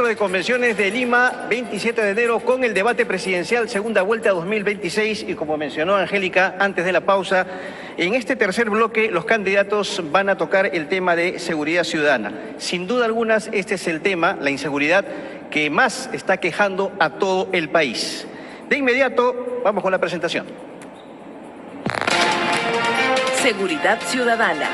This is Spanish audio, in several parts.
Centro de Convenciones de Lima, 27 de enero, con el debate presidencial, segunda vuelta 2026. Y como mencionó Angélica antes de la pausa, en este tercer bloque los candidatos van a tocar el tema de seguridad ciudadana. Sin duda alguna, este es el tema, la inseguridad, que más está quejando a todo el país. De inmediato, vamos con la presentación. Seguridad ciudadana.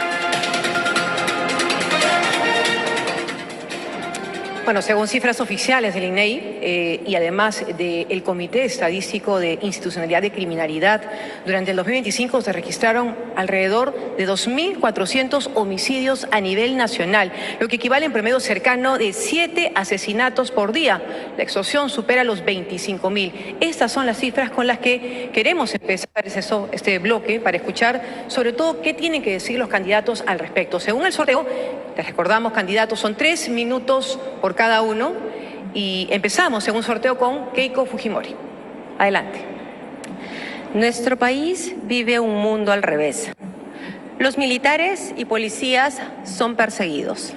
Bueno, según cifras oficiales del INEI y además del Comité Estadístico de Institucionalidad de Criminalidad, durante el 2025 se registraron alrededor de 2.400 homicidios a nivel nacional, lo que equivale en promedio cercano de 7 asesinatos por día. La extorsión supera los 25.000. Estas son las cifras con las que queremos empezar este bloque para escuchar sobre todo qué tienen que decir los candidatos al respecto. Según el sorteo, les recordamos, candidatos, son 3 minutos por cada uno y empezamos en un sorteo con Keiko Fujimori. Adelante. Nuestro país vive un mundo al revés. Los militares y policías son perseguidos.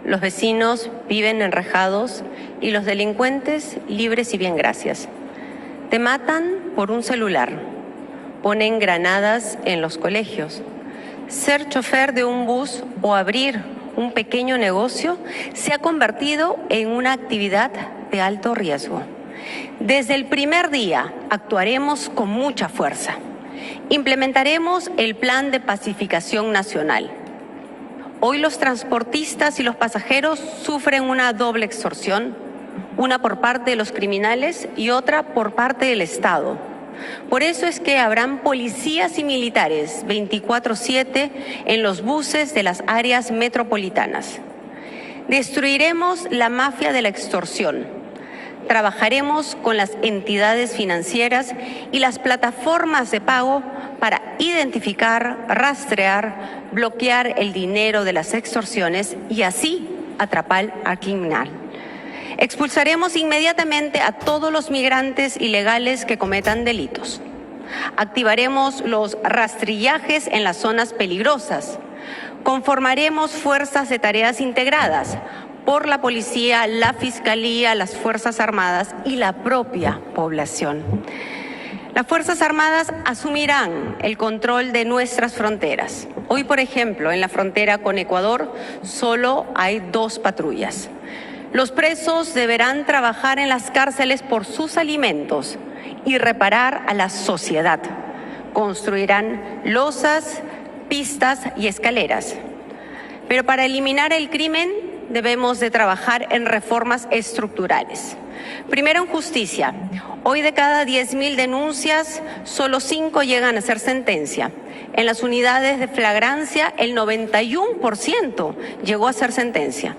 Los vecinos viven enrejados y los delincuentes libres y bien gracias. Te matan por un celular. Ponen granadas en los colegios. Ser chofer de un bus o abrir un pequeño negocio se ha convertido en una actividad de alto riesgo. Desde el primer día actuaremos con mucha fuerza. Implementaremos el Plan de Pacificación Nacional. Hoy los transportistas y los pasajeros sufren una doble extorsión, una por parte de los criminales y otra por parte del Estado. Por eso es que habrán policías y militares 24/7 en los buses de las áreas metropolitanas. Destruiremos la mafia de la extorsión. Trabajaremos con las entidades financieras y las plataformas de pago para identificar, rastrear, bloquear el dinero de las extorsiones y así atrapar al criminal. Expulsaremos inmediatamente a todos los migrantes ilegales que cometan delitos. Activaremos los rastrillajes en las zonas peligrosas. Conformaremos fuerzas de tareas integradas por la policía, la fiscalía, las Fuerzas Armadas y la propia población. Las Fuerzas Armadas asumirán el control de nuestras fronteras. Hoy, por ejemplo, en la frontera con Ecuador solo hay 2 patrullas. Los presos deberán trabajar en las cárceles por sus alimentos y reparar a la sociedad. Construirán losas, pistas y escaleras. Pero para eliminar el crimen debemos de trabajar en reformas estructurales. Primero, en justicia. Hoy de cada 10.000 denuncias, solo 5 llegan a ser sentencia. En las unidades de flagrancia, el 91% llegó a ser sentencia.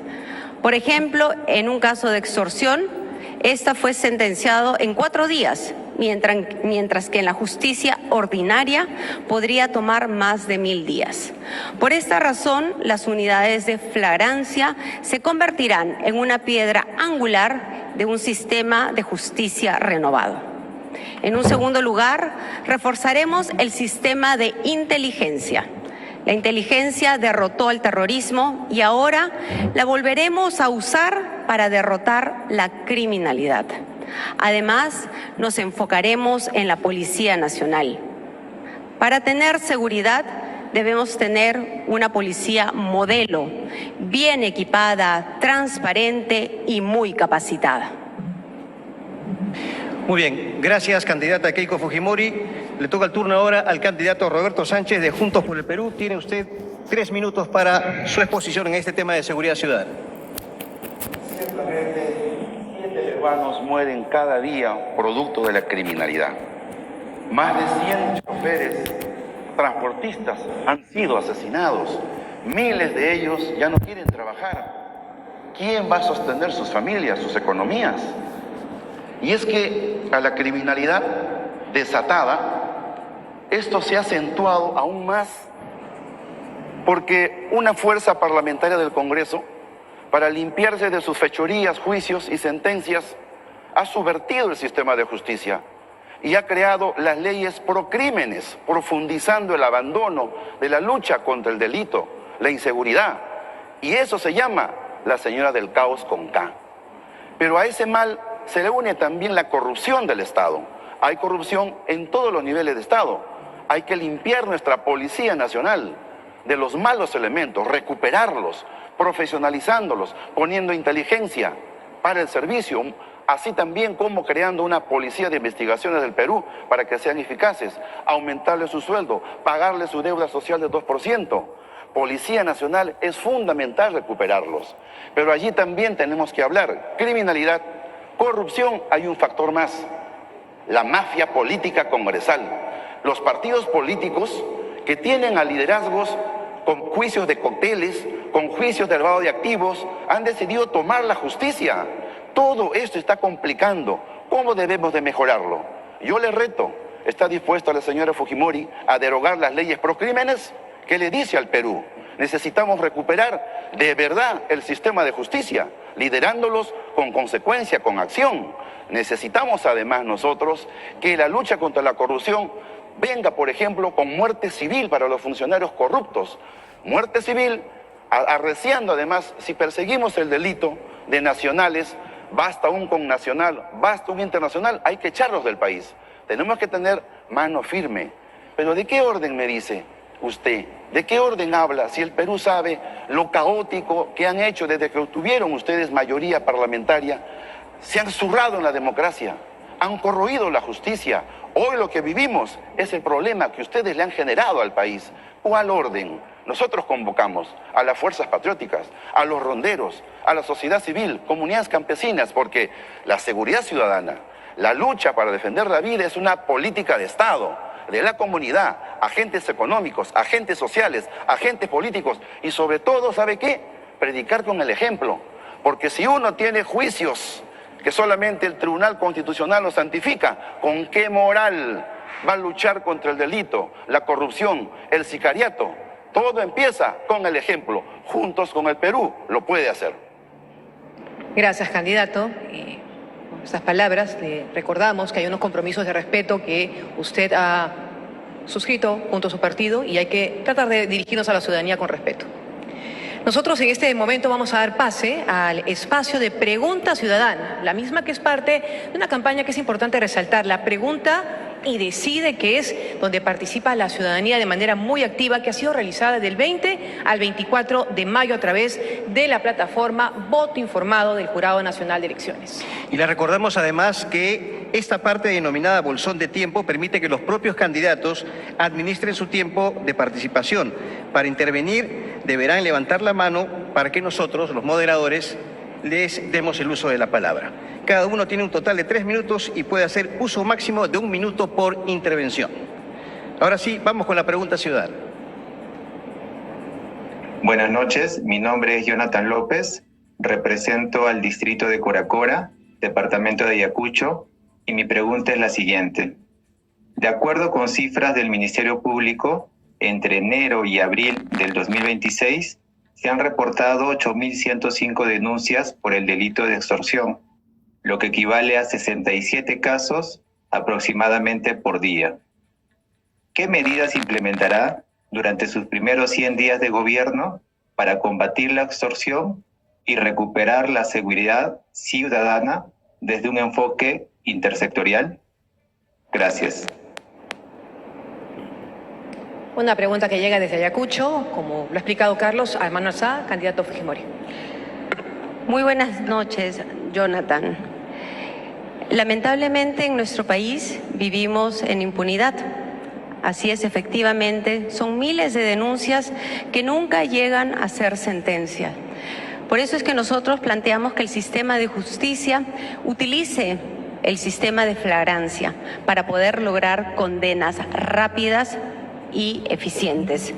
Por ejemplo, en un caso de extorsión, esta fue sentenciado en 4 días, mientras que en la justicia ordinaria podría tomar más de 1.000 días. Por esta razón, las unidades de flagrancia se convertirán en una piedra angular de un sistema de justicia renovado. En un segundo lugar, reforzaremos el sistema de inteligencia. La inteligencia derrotó al terrorismo y ahora la volveremos a usar para derrotar la criminalidad. Además, nos enfocaremos en la Policía Nacional. Para tener seguridad, debemos tener una policía modelo, bien equipada, transparente y muy capacitada. Muy bien, gracias, candidata Keiko Fujimori. Le toca el turno ahora al candidato Roberto Sánchez de Juntos por el Perú. Tiene usted 3 minutos para su exposición en este tema de seguridad ciudadana. Ciertamente, 7 peruanos mueren cada día producto de la criminalidad. Más de 100 choferes, transportistas han sido asesinados. Miles de ellos ya no quieren trabajar. ¿Quién va a sostener sus familias, sus economías? Y es que a la criminalidad desatada, esto se ha acentuado aún más porque una fuerza parlamentaria del Congreso, para limpiarse de sus fechorías, juicios y sentencias, ha subvertido el sistema de justicia y ha creado las leyes pro crímenes, profundizando el abandono de la lucha contra el delito, la inseguridad. Y eso se llama la señora del caos con K. Pero a ese mal se le une también la corrupción del Estado. Hay corrupción en todos los niveles de Estado. Hay que limpiar nuestra Policía Nacional de los malos elementos, recuperarlos, profesionalizándolos, poniendo inteligencia para el servicio, así también como creando una policía de investigaciones del Perú para que sean eficaces, aumentarle su sueldo, pagarle su deuda social del 2%. Policía Nacional es fundamental recuperarlos. Pero allí también tenemos que hablar. Criminalidad, corrupción, hay un factor más. La mafia política congresal. Los partidos políticos que tienen a liderazgos con juicios de cócteles, con juicios de lavado de activos, han decidido tomar la justicia. Todo esto está complicando. ¿Cómo debemos de mejorarlo? Yo le reto, ¿está dispuesta la señora Fujimori a derogar las leyes procrímenes? ¿Qué le dice al Perú? Necesitamos recuperar de verdad el sistema de justicia, liderándolos con consecuencia, con acción. Necesitamos además nosotros que la lucha contra la corrupción venga, por ejemplo, con muerte civil para los funcionarios corruptos. Muerte civil, arreciando además, si perseguimos el delito de nacionales, basta un connacional, basta un internacional, hay que echarlos del país. Tenemos que tener mano firme. Pero ¿de qué orden me dice usted? ¿De qué orden habla? Si el Perú sabe lo caótico que han hecho desde que obtuvieron ustedes mayoría parlamentaria, se han zurrado en la democracia, han corroído la justicia. Hoy lo que vivimos es el problema que ustedes le han generado al país. ¿Cuál orden? Nosotros convocamos a las fuerzas patrióticas, a los ronderos, a la sociedad civil, comunidades campesinas, porque la seguridad ciudadana, la lucha para defender la vida es una política de Estado, de la comunidad, agentes económicos, agentes sociales, agentes políticos y sobre todo, ¿sabe qué? Predicar con el ejemplo. Porque si uno tiene juicios que solamente el Tribunal Constitucional los santifica, ¿con qué moral va a luchar contra el delito, la corrupción, el sicariato? Todo empieza con el ejemplo. Juntos con el Perú lo puede hacer. Gracias, candidato. Con estas palabras le recordamos que hay unos compromisos de respeto que usted ha suscrito junto a su partido y hay que tratar de dirigirnos a la ciudadanía con respeto. Nosotros en este momento vamos a dar pase al espacio de pregunta ciudadana, la misma que es parte de una campaña que es importante resaltar, la pregunta y decide, que es donde participa la ciudadanía de manera muy activa, que ha sido realizada del 20 al 24 de mayo a través de la plataforma Voto Informado del Jurado Nacional de Elecciones. Y le recordamos además que esta parte denominada bolsón de tiempo permite que los propios candidatos administren su tiempo de participación. Para intervenir deberán levantar la mano para que nosotros, los moderadores, les demos el uso de la palabra. Cada uno tiene un total de 3 minutos y puede hacer uso máximo de 1 minuto por intervención. Ahora sí, vamos con la pregunta ciudadana. Buenas noches, mi nombre es Jonathan López, represento al distrito de Coracora, departamento de Ayacucho, y mi pregunta es la siguiente. De acuerdo con cifras del Ministerio Público, entre enero y abril del 2026, se han reportado 8.105 denuncias por el delito de extorsión, lo que equivale a 67 casos aproximadamente por día. ¿Qué medidas implementará durante sus primeros 100 días de gobierno para combatir la extorsión y recuperar la seguridad ciudadana desde un enfoque intersectorial? Gracias. Una pregunta que llega desde Ayacucho, como lo ha explicado Carlos, a Manuel Sá, candidato Fujimori. Muy buenas noches, Jonathan. Lamentablemente en nuestro país vivimos en impunidad. Así es, efectivamente, son miles de denuncias que nunca llegan a ser sentencia. Por eso es que nosotros planteamos que el sistema de justicia utilice el sistema de flagrancia para poder lograr condenas rápidas y eficientes.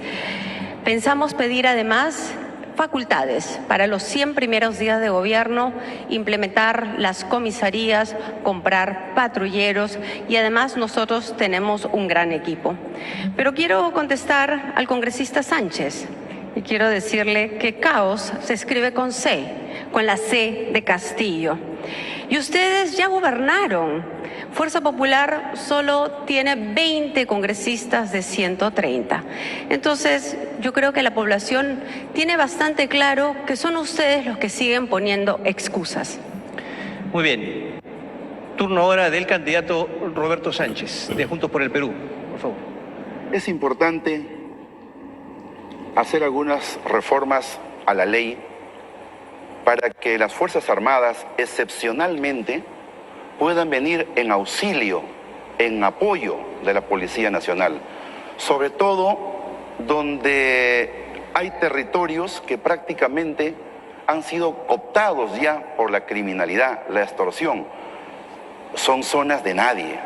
Pensamos pedir además facultades para los 100 primeros días de gobierno, implementar las comisarías, comprar patrulleros y además nosotros tenemos un gran equipo. Pero quiero contestar al congresista Sánchez y quiero decirle que caos se escribe con C, con la C de Castillo. Y ustedes ya gobernaron. Fuerza Popular solo tiene 20 congresistas de 130. Entonces, yo creo que la población tiene bastante claro que son ustedes los que siguen poniendo excusas. Muy bien. Turno ahora del candidato Roberto Sánchez, de Juntos por el Perú. Por favor. Es importante hacer algunas reformas a la ley para que las Fuerzas Armadas excepcionalmente puedan venir en auxilio, en apoyo de la Policía Nacional, sobre todo donde hay territorios que prácticamente han sido cooptados ya por la criminalidad, la extorsión. Son zonas de nadie,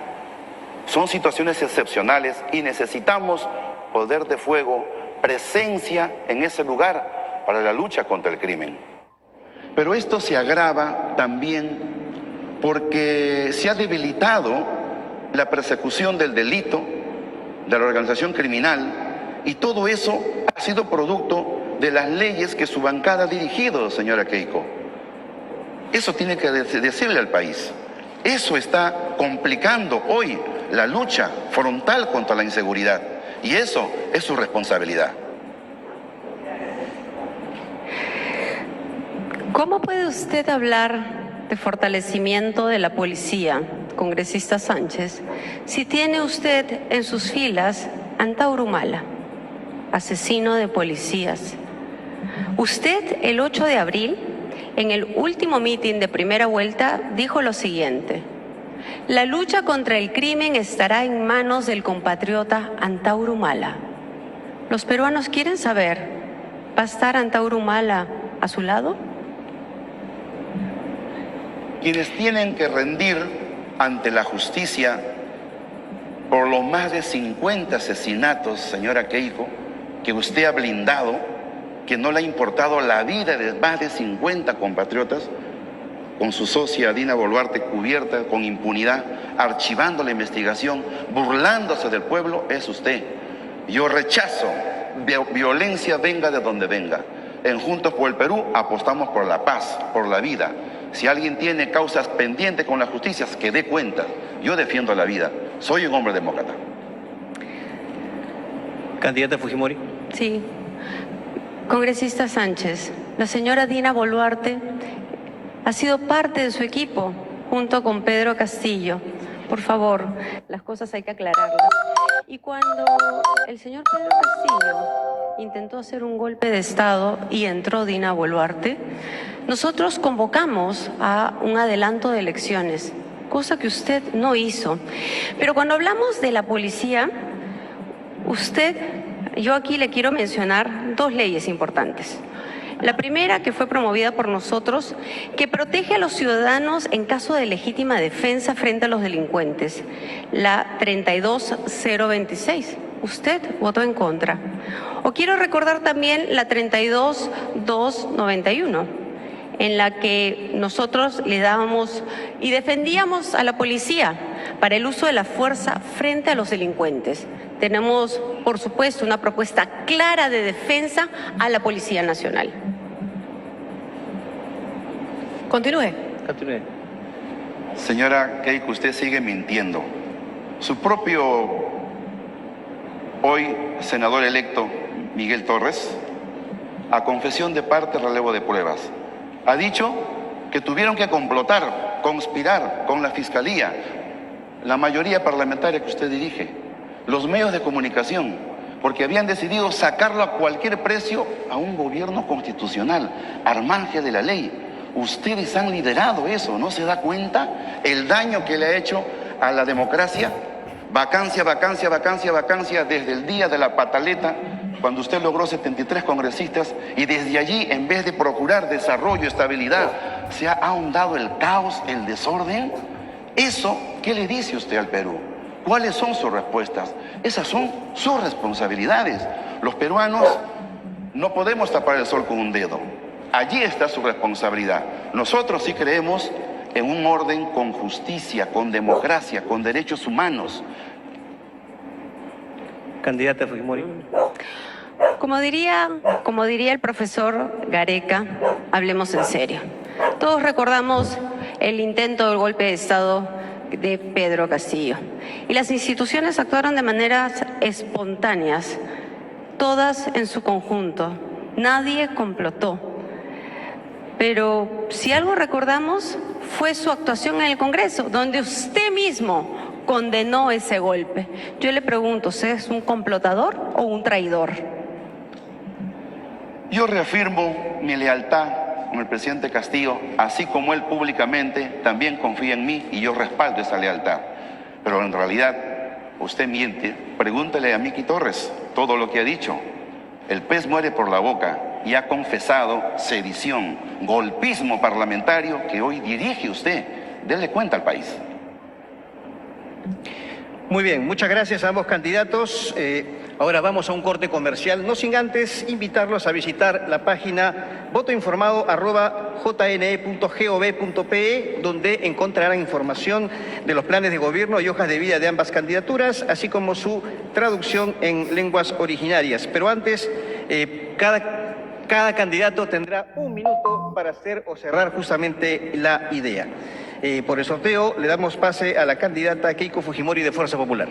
son situaciones excepcionales y necesitamos poder de fuego, presencia en ese lugar para la lucha contra el crimen. Pero esto se agrava también porque se ha debilitado la persecución del delito, de la organización criminal, y todo eso ha sido producto de las leyes que su bancada ha dirigido, señora Keiko. Eso tiene que decirle al país. Eso está complicando hoy la lucha frontal contra la inseguridad, y eso es su responsabilidad. ¿Cómo puede usted hablar de fortalecimiento de la policía, congresista Sánchez, si tiene usted en sus filas a Antauro Humala, asesino de policías? Usted, el 8 de abril, en el último mitin de primera vuelta, dijo lo siguiente: la lucha contra el crimen estará en manos del compatriota Antauro Humala. Los peruanos quieren saber, ¿va a estar Antauro Humala a su lado? Quienes tienen que rendir ante la justicia por los más de 50 asesinatos, señora Keiko, que usted ha blindado, que no le ha importado la vida de más de 50 compatriotas, con su socia Dina Boluarte cubierta con impunidad, archivando la investigación, burlándose del pueblo, es usted. Yo rechazo violencia, venga de donde venga. En Juntos por el Perú apostamos por la paz, por la vida. Si alguien tiene causas pendientes con la justicia, que dé cuenta. Yo defiendo la vida. Soy un hombre demócrata. Candidata Fujimori. Sí. Congresista Sánchez, la señora Dina Boluarte ha sido parte de su equipo junto con Pedro Castillo. Por favor, las cosas hay que aclararlas. Y cuando el señor Pedro Castillo intentó hacer un golpe de Estado y entró Dina Boluarte, nosotros convocamos a un adelanto de elecciones, cosa que usted no hizo. Pero cuando hablamos de la policía, yo aquí le quiero mencionar dos leyes importantes. La primera, que fue promovida por nosotros, que protege a los ciudadanos en caso de legítima defensa frente a los delincuentes, la 32026. Usted votó en contra. O quiero recordar también la 32291, en la que nosotros le dábamos y defendíamos a la policía para el uso de la fuerza frente a los delincuentes. Tenemos, por supuesto, una propuesta clara de defensa a la Policía Nacional. Continúe. Continúe. Señora Keiko, usted sigue mintiendo. Su propio, hoy senador electo, Miguel Torres, a confesión de parte, relevo de pruebas, ha dicho que tuvieron que complotar, conspirar con la Fiscalía, la mayoría parlamentaria que usted dirige, los medios de comunicación, porque habían decidido sacarlo a cualquier precio a un gobierno constitucional, al margen de la ley. Ustedes han liderado eso, ¿no se da cuenta el daño que le ha hecho a la democracia? Vacancia, vacancia, vacancia, vacancia, desde el día de la pataleta, cuando usted logró 73 congresistas, y desde allí, en vez de procurar desarrollo, estabilidad, se ha ahondado el caos, el desorden. Eso, ¿qué le dice usted al Perú? ¿Cuáles son sus respuestas? Esas son sus responsabilidades. Los peruanos no podemos tapar el sol con un dedo. Allí está su responsabilidad. Nosotros sí creemos en un orden con justicia, con democracia, con derechos humanos. Candidata Fujimori. Como diría el profesor Gareca, hablemos en serio. Todos recordamos el intento del golpe de Estado de Pedro Castillo. Y las instituciones actuaron de maneras espontáneas, todas en su conjunto. Nadie complotó. pero si algo recordamos fue su actuación en el Congreso, donde usted mismo condenó ese golpe. Yo le pregunto, ¿usted es un complotador o un traidor? Yo reafirmo mi lealtad con el presidente Castillo, así como él públicamente también confía en mí y yo respaldo esa lealtad. Pero en realidad, usted miente. Pregúntele a Miki Torres todo lo que ha dicho. El pez muere por la boca y ha confesado sedición, golpismo parlamentario que hoy dirige usted. Dele cuenta al país. Muy bien, muchas gracias a ambos candidatos. Ahora vamos a un corte comercial, no sin antes invitarlos a visitar la página votoinformado@jne.gov.pe, donde encontrarán información de los planes de gobierno y hojas de vida de ambas candidaturas, así como su traducción en lenguas originarias. Pero antes, cada candidato tendrá 1 minuto para hacer o cerrar justamente la idea. Por el sorteo le damos pase a la candidata Keiko Fujimori de Fuerza Popular.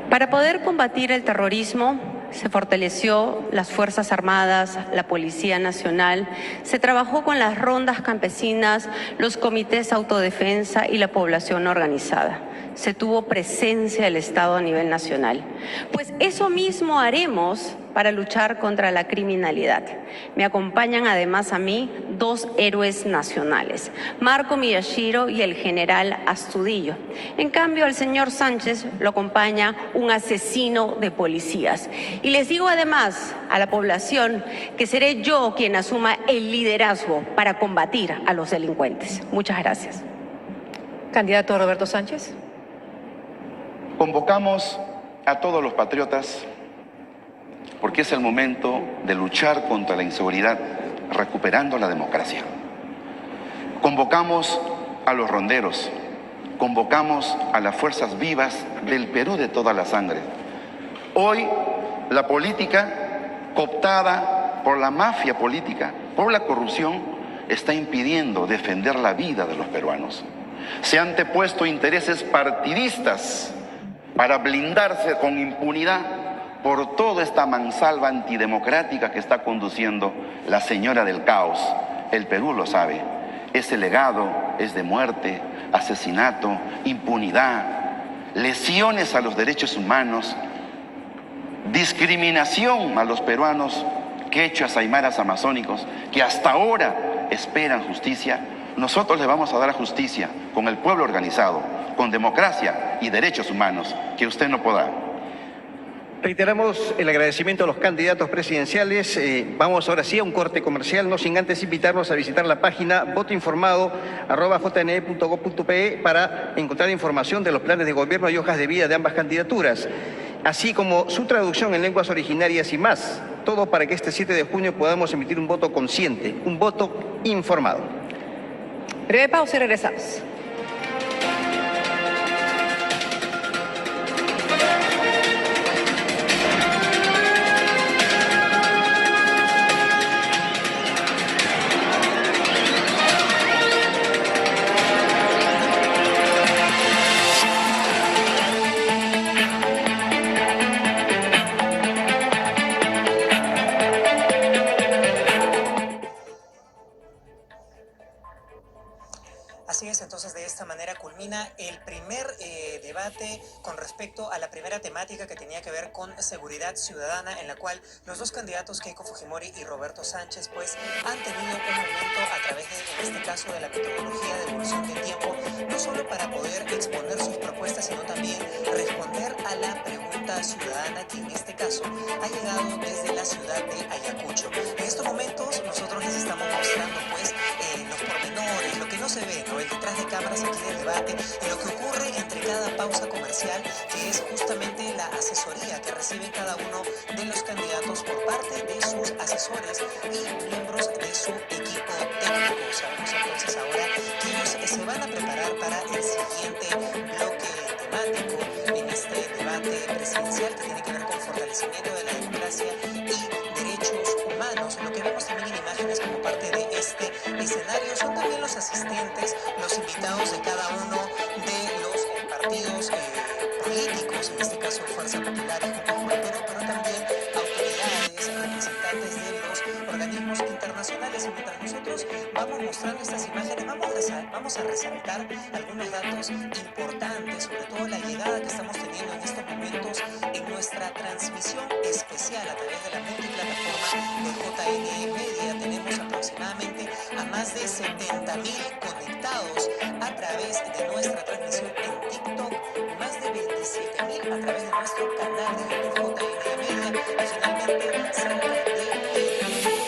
Para poder combatir el terrorismo, se fortaleció las Fuerzas Armadas, la Policía Nacional, se trabajó con las rondas campesinas, los comités de autodefensa y la población organizada. Se tuvo presencia del Estado a nivel nacional. Pues eso mismo haremos para luchar contra la criminalidad. Me acompañan además a mí 2 héroes nacionales, Marco Miyashiro y el general Astudillo. En cambio, al señor Sánchez lo acompaña un asesino de policías. Y les digo además a la población que seré yo quien asuma el liderazgo para combatir a los delincuentes. Muchas gracias. Candidato Roberto Sánchez. Convocamos a todos los patriotas porque es el momento de luchar contra la inseguridad, recuperando la democracia. Convocamos a los ronderos, convocamos a las fuerzas vivas del Perú de toda la sangre. Hoy la política, cooptada por la mafia política, por la corrupción, está impidiendo defender la vida de los peruanos. Se han antepuesto intereses partidistas para blindarse con impunidad por toda esta mansalva antidemocrática que está conduciendo la señora del caos. El Perú lo sabe. Ese legado es de muerte, asesinato, impunidad, lesiones a los derechos humanos, discriminación a los peruanos, quechuas, aymaras, amazónicos, que hasta ahora esperan justicia. Nosotros le vamos a dar justicia con el pueblo organizado, con democracia y derechos humanos, que usted no podrá. Reiteramos el agradecimiento a los candidatos presidenciales. Vamos ahora sí a un corte comercial, no sin antes invitarlos a visitar la página votoinformado@jne.gov.pe para encontrar información de los planes de gobierno y hojas de vida de ambas candidaturas, así como su traducción en lenguas originarias y más. Todo para que este 7 de junio podamos emitir un voto consciente, un voto informado. Breve pausa y regresamos. Así es, entonces de esta manera culmina el primer debate con respecto a la primera temática que tenía que ver con seguridad ciudadana, en la cual los 2 candidatos, Keiko Fujimori y Roberto Sánchez, pues han tenido un momento a través de, en este caso, de la metodología de evolución del tiempo, no solo para poder exponer sus propuestas, sino también responder a la pregunta ciudadana que en este caso ha llegado desde la ciudad de Ayacucho. En estos momentos nosotros les estamos mostrando pues los pormenores, lo que no se ve, ¿no? El detrás de cámaras aquí del debate y lo que ocurre entre cada pausa comercial, que es justamente la asesoría que recibe cada uno de los candidatos por parte de sus asesores y miembros de su equipo técnico. Sabemos entonces ahora que ellos se van a preparar para el siguiente bloque temático en este debate presidencial que tiene que ver con fortalecimiento de la democracia y derechos humanos. Lo que vemos también en imágenes como parte de este escenario son también los asistentes, los invitados de cada uno de los partidos políticos, en este caso Fuerza Popular y Juntos por el Perú, pero también autoridades, representantes de los organismos internacionales mostrando estas imágenes, vamos a resaltar algunos datos importantes, sobre todo la llegada que estamos teniendo en estos momentos en nuestra transmisión especial a través de la multiplataforma de JN Media. Tenemos aproximadamente a más de 70.000 conectados a través de nuestra transmisión en TikTok, más de 27.000 a través de nuestro canal de YouTube JN Media y finalmente cerca de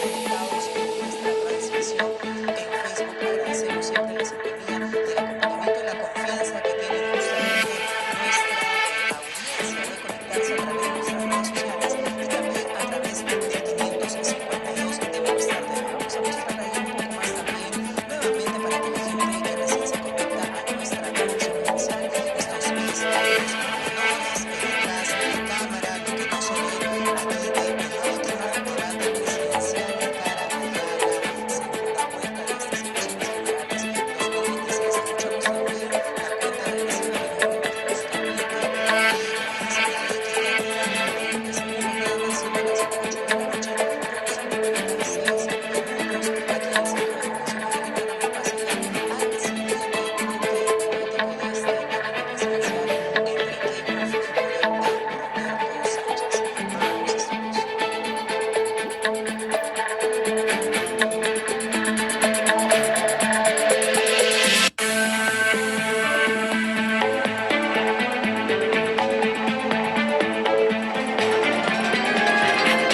conectados en nuestra transmisión en Facebook. Agradecemos siempre la sintonía y el acompañamiento y la confianza que tienen justamente nuestra audiencia de conectarse a través de nuestras redes sociales y también a través del 552 de Movistar TV. Vamos a mostrar ahí un poco más también nuevamente para que la gente que recién se conecta a nuestra transmisión especial, estos menores detrás de la cámara, lo que no se ve aquí del último debate presidencial de cara a la segunda vuelta de estas elecciones generales 2026. Escuchamos también la cuenta regresiva de los minutos justamente en la ciudad de Quito. Empezamos nada más siendo las 8 de la noche, aproximadamente 6 minutos aquí en el Centro de Información Americana. Me pasa ya al siguiente bloque político de este debate presidencial entre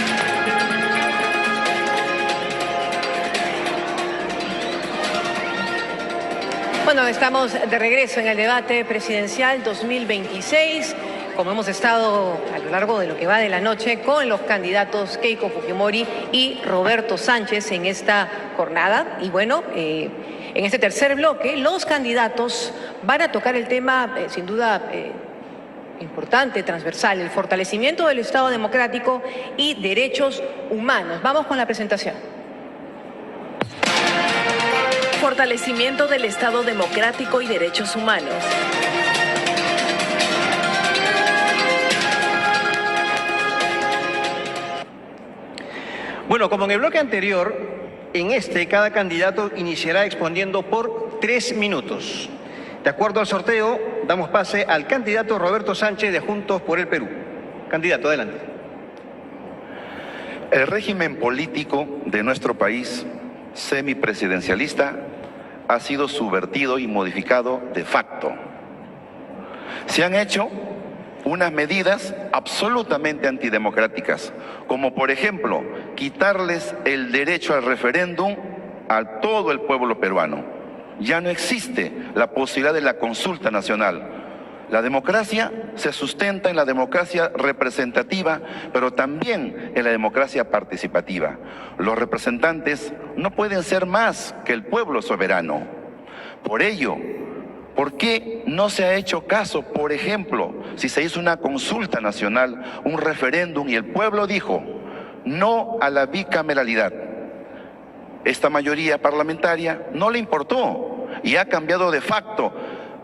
Keiko Fujimori y Roberto Sánchez. Vamos, estamos. Bueno, estamos de regreso en el debate presidencial 2026, como hemos estado a lo largo de lo que va de la noche con los candidatos Keiko Fujimori y Roberto Sánchez en esta jornada. Y bueno, en este tercer bloque, los candidatos van a tocar el tema, sin duda, importante, transversal, el fortalecimiento del Estado democrático y derechos humanos. Vamos con la presentación. Fortalecimiento del Estado democrático y derechos humanos. Bueno, como en el bloque anterior, en este cada candidato iniciará exponiendo por 3 minutos. De acuerdo al sorteo, damos pase al candidato Roberto Sánchez de Juntos por el Perú. Candidato, adelante. El régimen político de nuestro país, semipresidencialista, ha sido subvertido y modificado de facto. Se han hecho unas medidas absolutamente antidemocráticas, como por ejemplo, quitarles el derecho al referéndum a todo el pueblo peruano. Ya no existe la posibilidad de la consulta nacional. La democracia se sustenta en la democracia representativa, pero también en la democracia participativa. Los representantes no pueden ser más que el pueblo soberano. Por ello, ¿por qué no se ha hecho caso? Por ejemplo, si se hizo una consulta nacional, un referéndum, y el pueblo dijo no a la bicameralidad, esta mayoría parlamentaria no le importó y ha cambiado de facto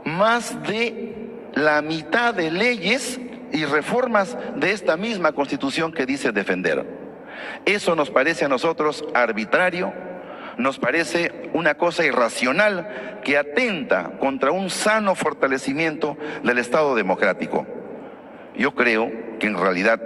más de la mitad de leyes y reformas de esta misma Constitución que dice defender. Eso nos parece a nosotros arbitrario, nos parece una cosa irracional que atenta contra un sano fortalecimiento del Estado democrático. Yo creo que en realidad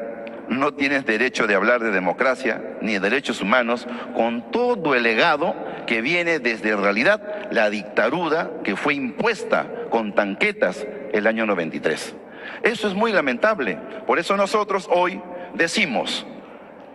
no tienes derecho de hablar de democracia ni de derechos humanos con todo el legado que viene desde en realidad la dictadura que fue impuesta con tanquetas el año 93. Eso es muy lamentable. Por eso nosotros hoy decimos,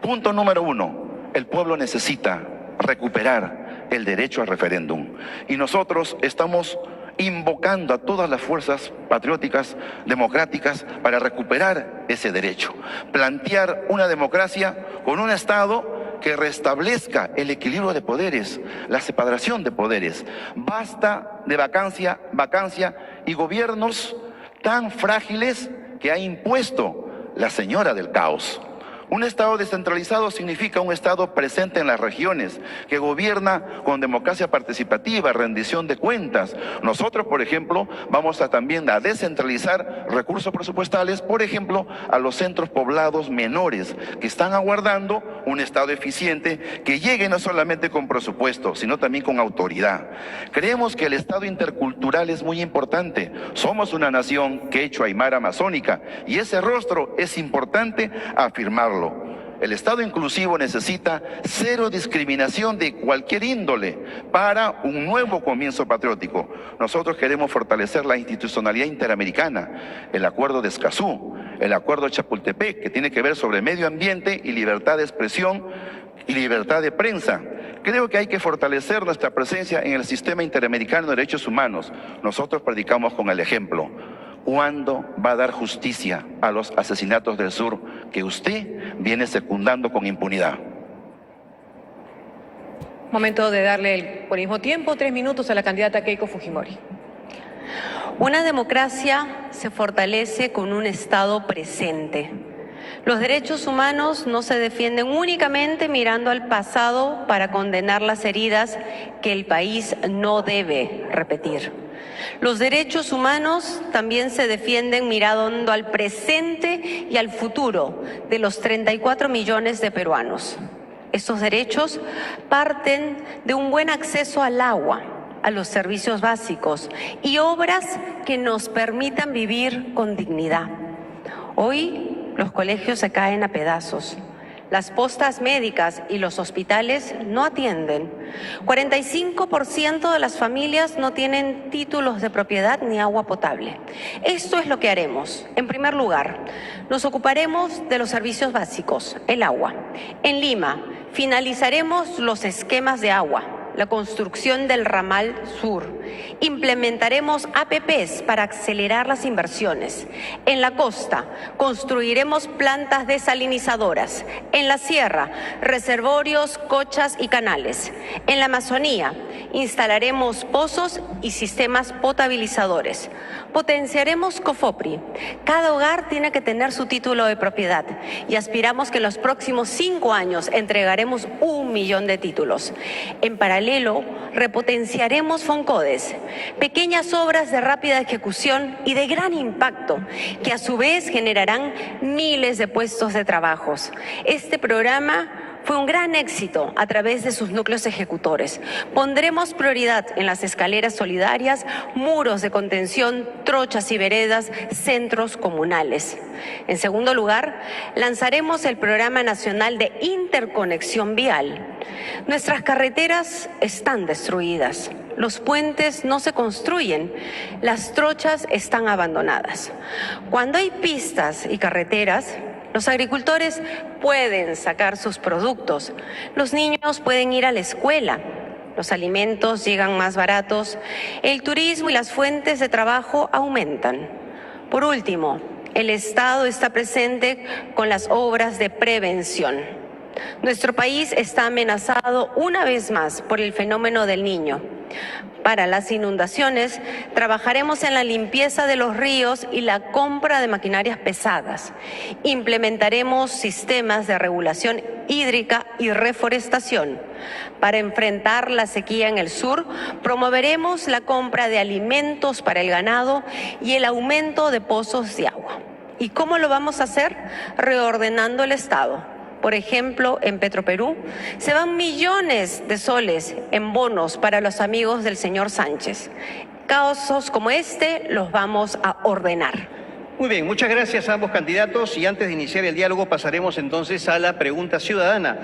punto número 1, el pueblo necesita recuperar el derecho al referéndum. Y nosotros estamos invocando a todas las fuerzas patrióticas, democráticas, para recuperar ese derecho. Plantear una democracia con un Estado que restablezca el equilibrio de poderes, la separación de poderes. Basta de vacancia y gobiernos tan frágiles que ha impuesto la señora del caos. Un Estado descentralizado significa un Estado presente en las regiones, que gobierna con democracia participativa, rendición de cuentas. Nosotros, por ejemplo, vamos también a descentralizar recursos presupuestales, por ejemplo, a los centros poblados menores, que están aguardando un Estado eficiente que llegue no solamente con presupuesto, sino también con autoridad. Creemos que el Estado intercultural es muy importante. Somos una nación quechua, aymara, amazónica, y ese rostro es importante afirmarlo. El Estado inclusivo necesita cero discriminación de cualquier índole para un nuevo comienzo patriótico. Nosotros queremos fortalecer la institucionalidad interamericana, el Acuerdo de Escazú, el Acuerdo de Chapultepec, que tiene que ver sobre medio ambiente y libertad de expresión y libertad de prensa. Creo que hay que fortalecer nuestra presencia en el sistema interamericano de derechos humanos. Nosotros predicamos con el ejemplo. ¿Cuándo va a dar justicia a los asesinatos del sur que usted viene secundando con impunidad? Momento de darle por el mismo tiempo 3 minutos a la candidata Keiko Fujimori. Una democracia se fortalece con un Estado presente. Los derechos humanos no se defienden únicamente mirando al pasado para condenar las heridas que el país no debe repetir. Los derechos humanos también se defienden mirando al presente y al futuro de los 34 millones de peruanos. Estos derechos parten de un buen acceso al agua, a los servicios básicos y obras que nos permitan vivir con dignidad. Hoy los colegios se caen a pedazos. Las postas médicas y los hospitales no atienden. 45% de las familias no tienen títulos de propiedad ni agua potable. Esto es lo que haremos. En primer lugar, nos ocuparemos de los servicios básicos, el agua. En Lima, finalizaremos los esquemas de agua, la construcción del ramal sur. Implementaremos APPs para acelerar las inversiones. En la costa, construiremos plantas desalinizadoras. En la sierra, reservorios, cochas y canales. En la Amazonía, instalaremos pozos y sistemas potabilizadores. Potenciaremos COFOPRI. Cada hogar tiene que tener su título de propiedad y aspiramos que en los próximos 5 años entregaremos 1 millón de títulos. En paralelo, repotenciaremos FONCODES, pequeñas obras de rápida ejecución y de gran impacto, que a su vez generarán miles de puestos de trabajo. Este programa fue un gran éxito a través de sus núcleos ejecutores. Pondremos prioridad en las escaleras solidarias, muros de contención, trochas y veredas, centros comunales. En segundo lugar, lanzaremos el Programa Nacional de Interconexión Vial. Nuestras carreteras están destruidas. Los puentes no se construyen, las trochas están abandonadas. Cuando hay pistas y carreteras, los agricultores pueden sacar sus productos, los niños pueden ir a la escuela, los alimentos llegan más baratos, el turismo y las fuentes de trabajo aumentan. Por último, el Estado está presente con las obras de prevención. Nuestro país está amenazado una vez más por el fenómeno del Niño. Para las inundaciones, trabajaremos en la limpieza de los ríos y la compra de maquinarias pesadas. Implementaremos sistemas de regulación hídrica y reforestación. Para enfrentar la sequía en el sur, promoveremos la compra de alimentos para el ganado y el aumento de pozos de agua. ¿Y cómo lo vamos a hacer? Reordenando el Estado. Por ejemplo, en Petroperú se van millones de soles en bonos para los amigos del señor Sánchez. Casos como este los vamos a ordenar. Muy bien, muchas gracias a ambos candidatos y antes de iniciar el diálogo pasaremos entonces a la pregunta ciudadana.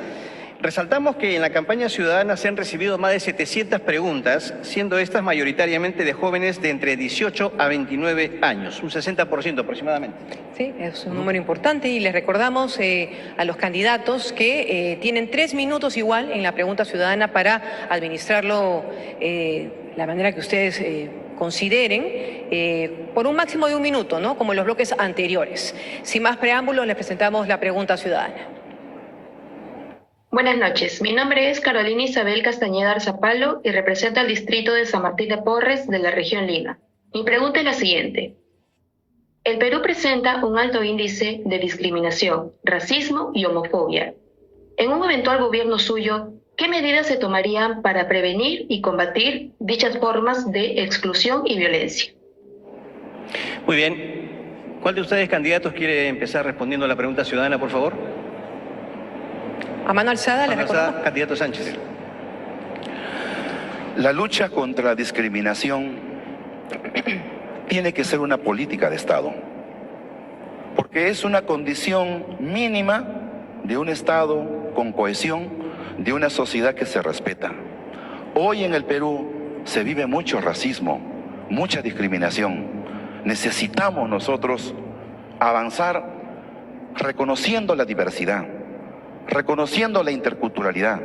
Resaltamos que en la campaña ciudadana se han recibido más de 700 preguntas, siendo estas mayoritariamente de jóvenes de entre 18 a 29 años, un 60% aproximadamente. Sí, es un número importante y les recordamos a los candidatos que tienen 3 minutos igual en la pregunta ciudadana para administrarlo la manera que ustedes consideren, por un máximo de 1 minuto, ¿no? Como en los bloques anteriores. Sin más preámbulos, les presentamos la pregunta ciudadana. Buenas noches, mi nombre es Carolina Isabel Castañeda Arzapalo y represento al distrito de San Martín de Porres de la región Lima. Mi pregunta es la siguiente. El Perú presenta un alto índice de discriminación, racismo y homofobia. En un eventual gobierno suyo, ¿qué medidas se tomarían para prevenir y combatir dichas formas de exclusión y violencia? Muy bien. ¿Cuál de ustedes, candidatos, quiere empezar respondiendo a la pregunta ciudadana, por favor? A mano alzada, le recuerdo. Candidato Sánchez. La lucha contra la discriminación tiene que ser una política de Estado, porque es una condición mínima de un Estado con cohesión, de una sociedad que se respeta. Hoy en el Perú se vive mucho racismo, mucha discriminación. Necesitamos nosotros avanzar reconociendo la diversidad, reconociendo la interculturalidad.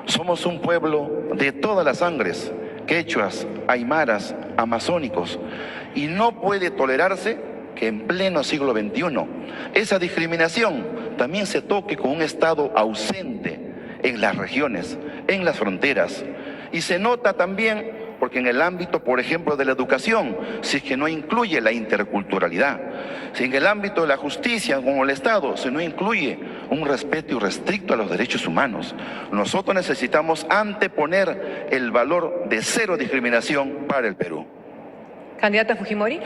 Somos un pueblo de todas las sangres, quechuas, aymaras, amazónicos, y no puede tolerarse que en pleno siglo XXI esa discriminación también se toque con un Estado ausente en las regiones, en las fronteras. Y se nota también porque en el ámbito, por ejemplo, de la educación, si es que no incluye la interculturalidad, si en el ámbito de la justicia, como el Estado, si no incluye un respeto irrestricto a los derechos humanos, nosotros necesitamos anteponer el valor de cero discriminación para el Perú. Candidata Fujimori.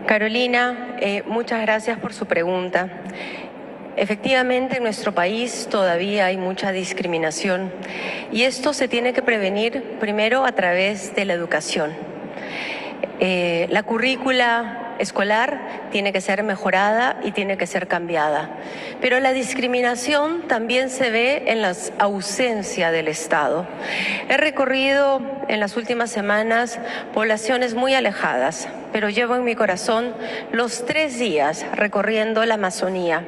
Carolina, muchas gracias por su pregunta. Efectivamente, en nuestro país todavía hay mucha discriminación y esto se tiene que prevenir primero a través de la educación. La currícula escolar tiene que ser mejorada y tiene que ser cambiada, pero la discriminación también se ve en la ausencia del Estado. He recorrido en las últimas semanas poblaciones muy alejadas, pero llevo en mi corazón los 3 días recorriendo la Amazonía.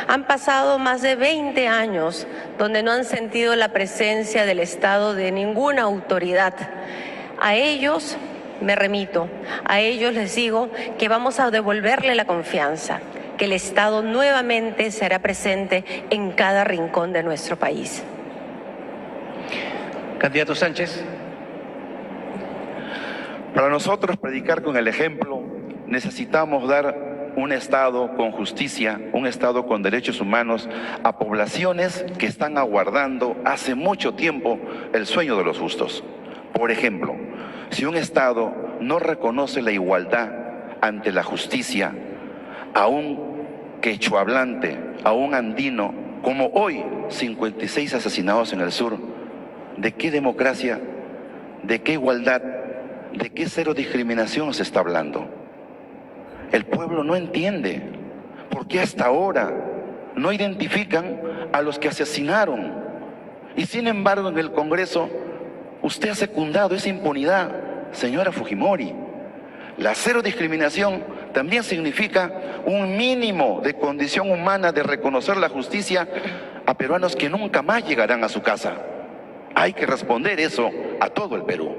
Han pasado más de 20 años donde no han sentido la presencia del Estado de ninguna autoridad. A ellos me remito, a ellos les digo que vamos a devolverle la confianza, que el Estado nuevamente será presente en cada rincón de nuestro país. Candidato Sánchez. Para nosotros predicar con el ejemplo, necesitamos dar un Estado con justicia, un Estado con derechos humanos a poblaciones que están aguardando hace mucho tiempo el sueño de los justos. Por ejemplo, si un Estado no reconoce la igualdad ante la justicia a un quechuahablante, a un andino, como hoy 56 asesinados en el sur, ¿de qué democracia, de qué igualdad, de qué cero discriminación se está hablando? El pueblo no entiende por qué hasta ahora no identifican a los que asesinaron. Y sin embargo en el Congreso usted ha secundado esa impunidad, señora Fujimori. La cero discriminación también significa un mínimo de condición humana de reconocer la justicia a peruanos que nunca más llegarán a su casa. Hay que responder eso a todo el Perú.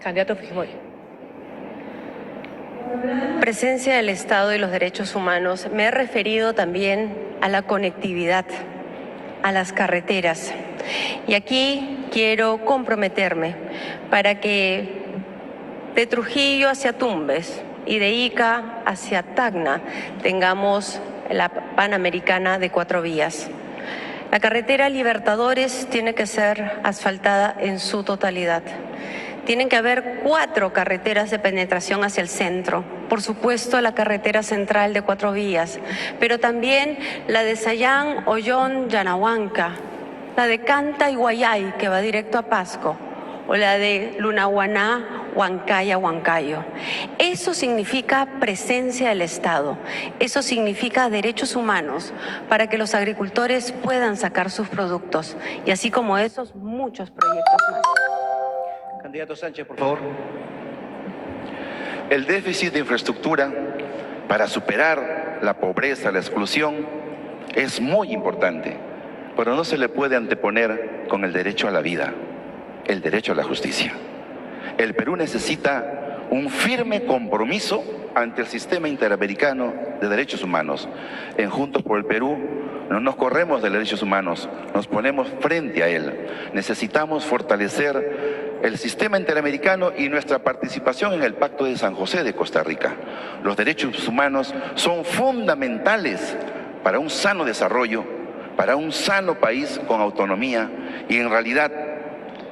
Candidato Fujimori. Presencia del Estado y los derechos humanos, me he referido también a la conectividad, a las carreteras. Y aquí quiero comprometerme para que de Trujillo hacia Tumbes y de Ica hacia Tacna tengamos la Panamericana de 4 vías. La carretera Libertadores tiene que ser asfaltada en su totalidad. Tienen que haber 4 carreteras de penetración hacia el centro. Por supuesto, la carretera central de 4 vías, pero también la de Sayán, Ollón, Yanahuanca, la de Canta y Guayay, que va directo a Pasco, o la de Lunahuaná, Huancaya, Huancayo. Eso significa presencia del Estado, eso significa derechos humanos para que los agricultores puedan sacar sus productos, y así como esos, muchos proyectos más. Candidato Sánchez, por favor. El déficit de infraestructura para superar la pobreza, la exclusión, es muy importante, pero no se le puede anteponer con el derecho a la vida, el derecho a la justicia. El Perú necesita un firme compromiso ante el sistema interamericano de derechos humanos. En Juntos por el Perú no nos corremos de derechos humanos, nos ponemos frente a él. Necesitamos fortalecer el sistema interamericano y nuestra participación en el Pacto de San José de Costa Rica. Los derechos humanos son fundamentales para un sano desarrollo, para un sano país con autonomía, y en realidad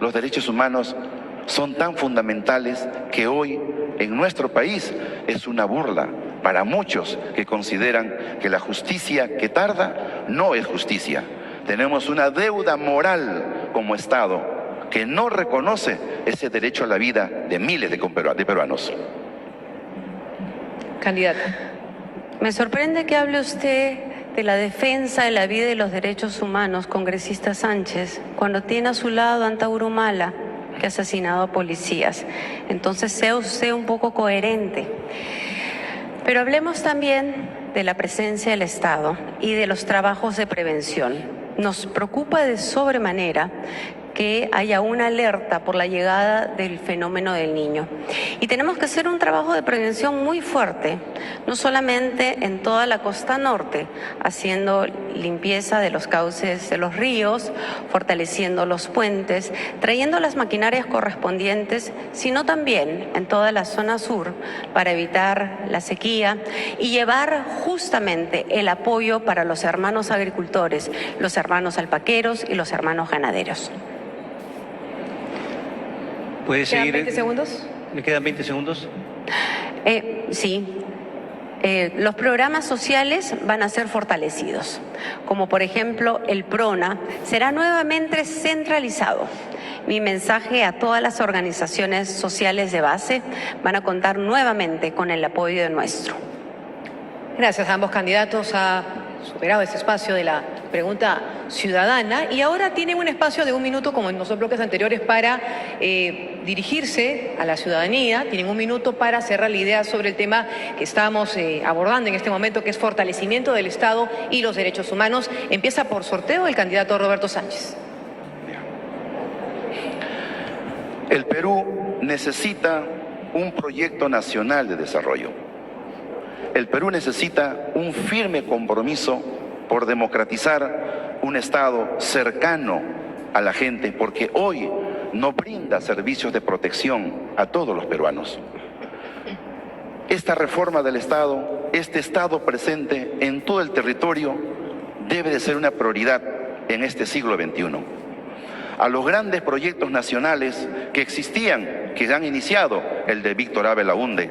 los derechos humanos son tan fundamentales que hoy en nuestro país es una burla para muchos que consideran que la justicia que tarda no es justicia. Tenemos una deuda moral como Estado que no reconoce ese derecho a la vida de miles de peruanos. Candidata. Me sorprende que hable usted de la defensa de la vida y los derechos humanos, congresista Sánchez, cuando tiene a su lado a Antauro Humala, que ha asesinado a policías. Entonces sea usted un poco coherente. Pero hablemos también de la presencia del Estado y de los trabajos de prevención. Nos preocupa de sobremanera que haya una alerta por la llegada del fenómeno del Niño. Y tenemos que hacer un trabajo de prevención muy fuerte, no solamente en toda la costa norte, haciendo limpieza de los cauces de los ríos, fortaleciendo los puentes, trayendo las maquinarias correspondientes, sino también en toda la zona sur para evitar la sequía y llevar justamente el apoyo para los hermanos agricultores, los hermanos alpaqueros y los hermanos ganaderos. ¿Puede ¿Quedan seguir? 20 segundos? ¿Me quedan 20 segundos? Sí. Los programas sociales van a ser fortalecidos, como por ejemplo el PRONA será nuevamente centralizado. Mi mensaje a todas las organizaciones sociales de base: van a contar nuevamente con el apoyo de nuestro. Gracias a ambos candidatos. Ha superado ese espacio de la pregunta ciudadana y ahora tienen un espacio de 1 minuto, como en los bloques anteriores, para dirigirse a la ciudadanía. Tienen 1 minuto para cerrar la idea sobre el tema que estamos abordando en este momento, que es fortalecimiento del Estado y los derechos humanos. Empieza por sorteo el candidato Roberto Sánchez. El Perú necesita un proyecto nacional de desarrollo. El Perú necesita un firme compromiso por democratizar un Estado cercano a la gente, porque hoy no brinda servicios de protección a todos los peruanos. Esta reforma del Estado, este Estado presente en todo el territorio, debe de ser una prioridad en este siglo XXI. A los grandes proyectos nacionales que existían, que han iniciado, el de Víctor A. Belaúnde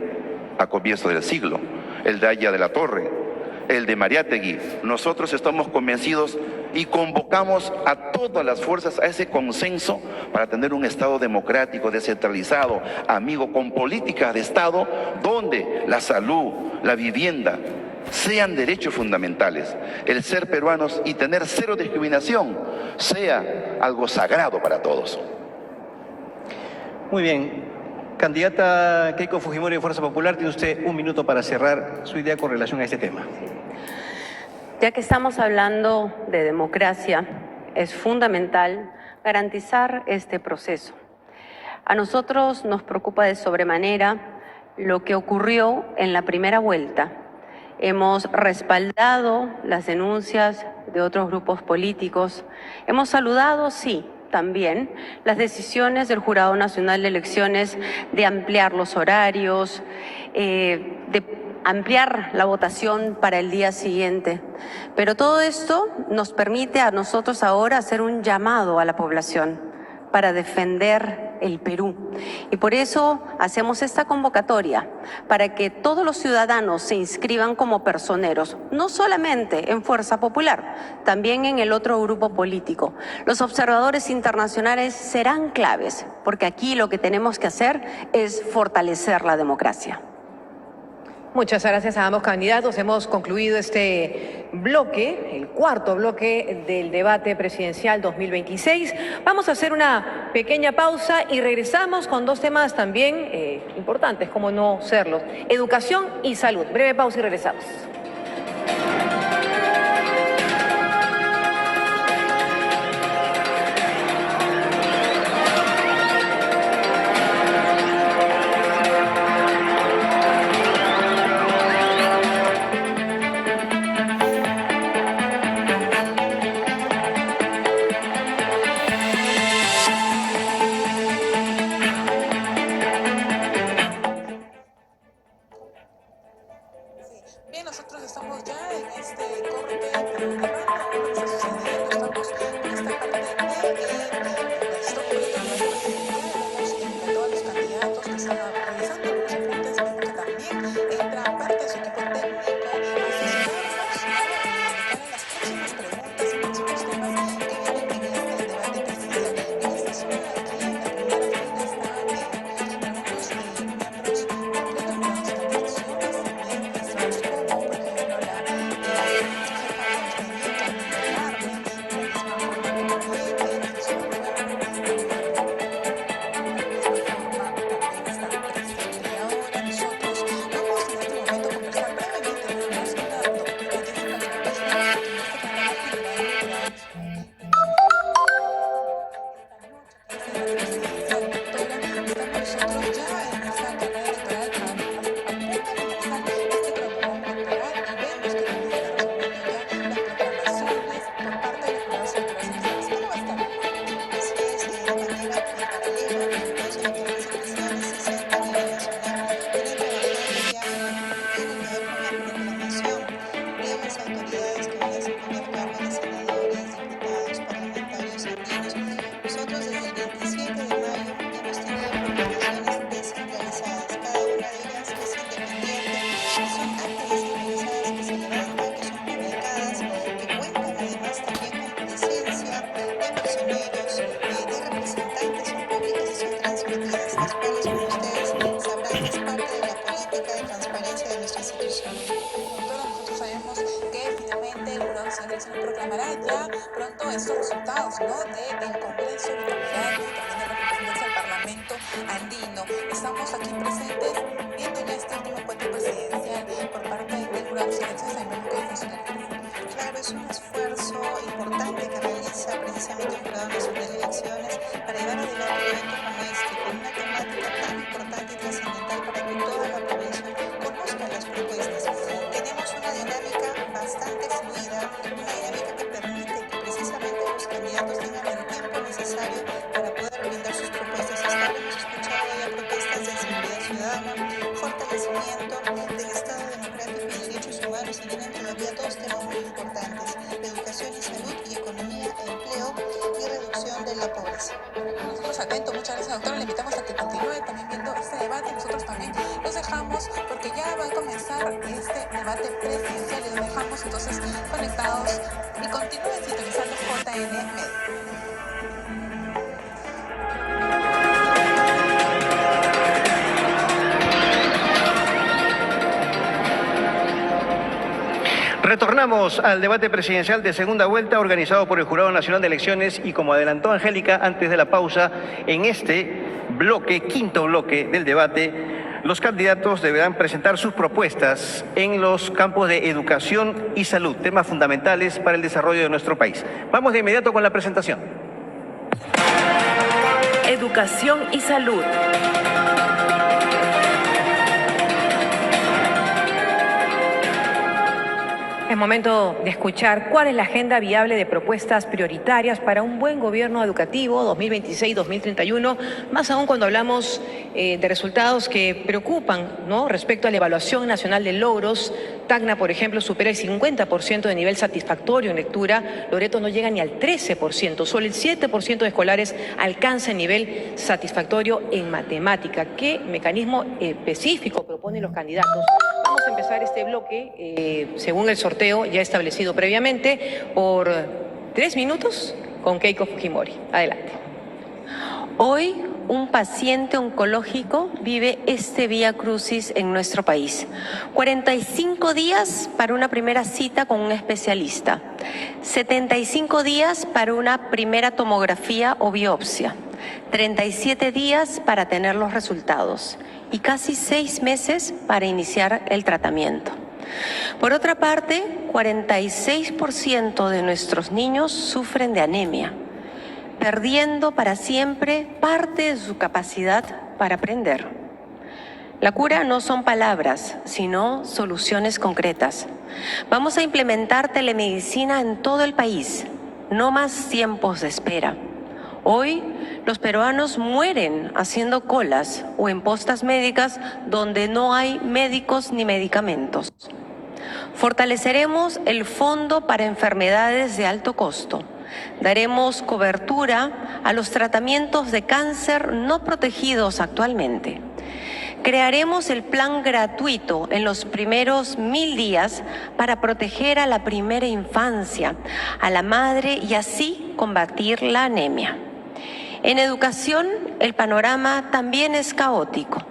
a comienzo del siglo, el de Aya de la Torre, el de Mariátegui, nosotros estamos convencidos y convocamos a todas las fuerzas a ese consenso para tener un Estado democrático, descentralizado, amigo, con políticas de Estado donde la salud, la vivienda sean derechos fundamentales. El ser peruanos y tener cero discriminación sea algo sagrado para todos. Muy bien. Candidata Keiko Fujimori de Fuerza Popular, tiene usted 1 minuto para cerrar su idea con relación a este tema. Ya que estamos hablando de democracia, es fundamental garantizar este proceso. A nosotros nos preocupa de sobremanera lo que ocurrió en la primera vuelta. Hemos respaldado las denuncias de otros grupos políticos. Hemos saludado, sí, también las decisiones del Jurado Nacional de Elecciones de ampliar los horarios, de ampliar la votación para el día siguiente. Pero todo esto nos permite a nosotros ahora hacer un llamado a la población para defender el Perú. Y por eso hacemos esta convocatoria, para que todos los ciudadanos se inscriban como personeros, no solamente en Fuerza Popular, también en el otro grupo político. Los observadores internacionales serán claves, porque aquí lo que tenemos que hacer es fortalecer la democracia. Muchas gracias a ambos candidatos. Hemos concluido este bloque, el cuarto bloque del debate presidencial 2026. Vamos a hacer una pequeña pausa y regresamos con 2 temas también importantes, como no serlos: educación y salud. Breve pausa y regresamos. ya pronto estos resultados, ¿no? Del Congreso Bicameral y también de la representación del Parlamento andino. Estamos aquí presentes viendo ya este último encuentro presidencial por parte del Jurado de Silencio de Claro, es un esfuerzo importante que realiza precisamente el Jurado Nacional de Elecciones para llevar adelante un evento como este, con una temática tan importante y trascendental para que toda la población conozca las propuestas. Tenemos una dinámica bastante fluida, una dinámica que permite que precisamente los candidatos tengan el tiempo necesario para poder brindar sus propuestas. Hasta ahora hemos escuchado ya propuestas de seguridad ciudadana, fortalecimiento del Estado democrático y derechos humanos, y tienen todavía dos temas muy importantes: educación y salud, y economía, empleo y reducción de la pobreza. Nosotros atentos, muchas gracias, doctora. Le invitamos a que continúe también viendo este debate. Nosotros también los dejamos porque ya va a comenzar este debate presidencial y los dejamos entonces conectados y continúen sintonizando JN Medio. Retornamos al debate presidencial de segunda vuelta organizado por el Jurado Nacional de Elecciones, y como adelantó Angélica antes de la pausa, en este bloque, quinto bloque del debate, los candidatos deberán presentar sus propuestas en los campos de educación y salud, temas fundamentales para el desarrollo de nuestro país. Vamos de inmediato con la presentación. Educación y salud. Es momento de escuchar cuál es la agenda viable de propuestas prioritarias para un buen gobierno educativo 2026-2031, más aún cuando hablamos de resultados que preocupan, ¿no?, respecto a la evaluación nacional de logros. Tacna, por ejemplo, supera el 50% de nivel satisfactorio en lectura. Loreto no llega ni al 13%. Solo el 7% de escolares alcanza el nivel satisfactorio en matemática. ¿Qué mecanismo específico proponen los candidatos? Vamos a empezar este bloque, según el sorteo ya establecido previamente, por 3 minutos con Keiko Fujimori. Adelante. Hoy, un paciente oncológico vive este vía crucis en nuestro país. 45 días para una primera cita con un especialista. 75 días para una primera tomografía o biopsia. 37 días para tener los resultados. Y casi 6 meses para iniciar el tratamiento. Por otra parte, 46% de nuestros niños sufren de anemia, perdiendo para siempre parte de su capacidad para aprender. La cura no son palabras, sino soluciones concretas. Vamos a implementar telemedicina en todo el país, no más tiempos de espera. Hoy, los peruanos mueren haciendo colas o en postas médicas donde no hay médicos ni medicamentos. Fortaleceremos el Fondo para Enfermedades de Alto Costo. Daremos cobertura a los tratamientos de cáncer no protegidos actualmente. Crearemos el plan gratuito en los primeros 1000 días para proteger a la primera infancia, a la madre, y así combatir la anemia. En educación, el panorama también es caótico.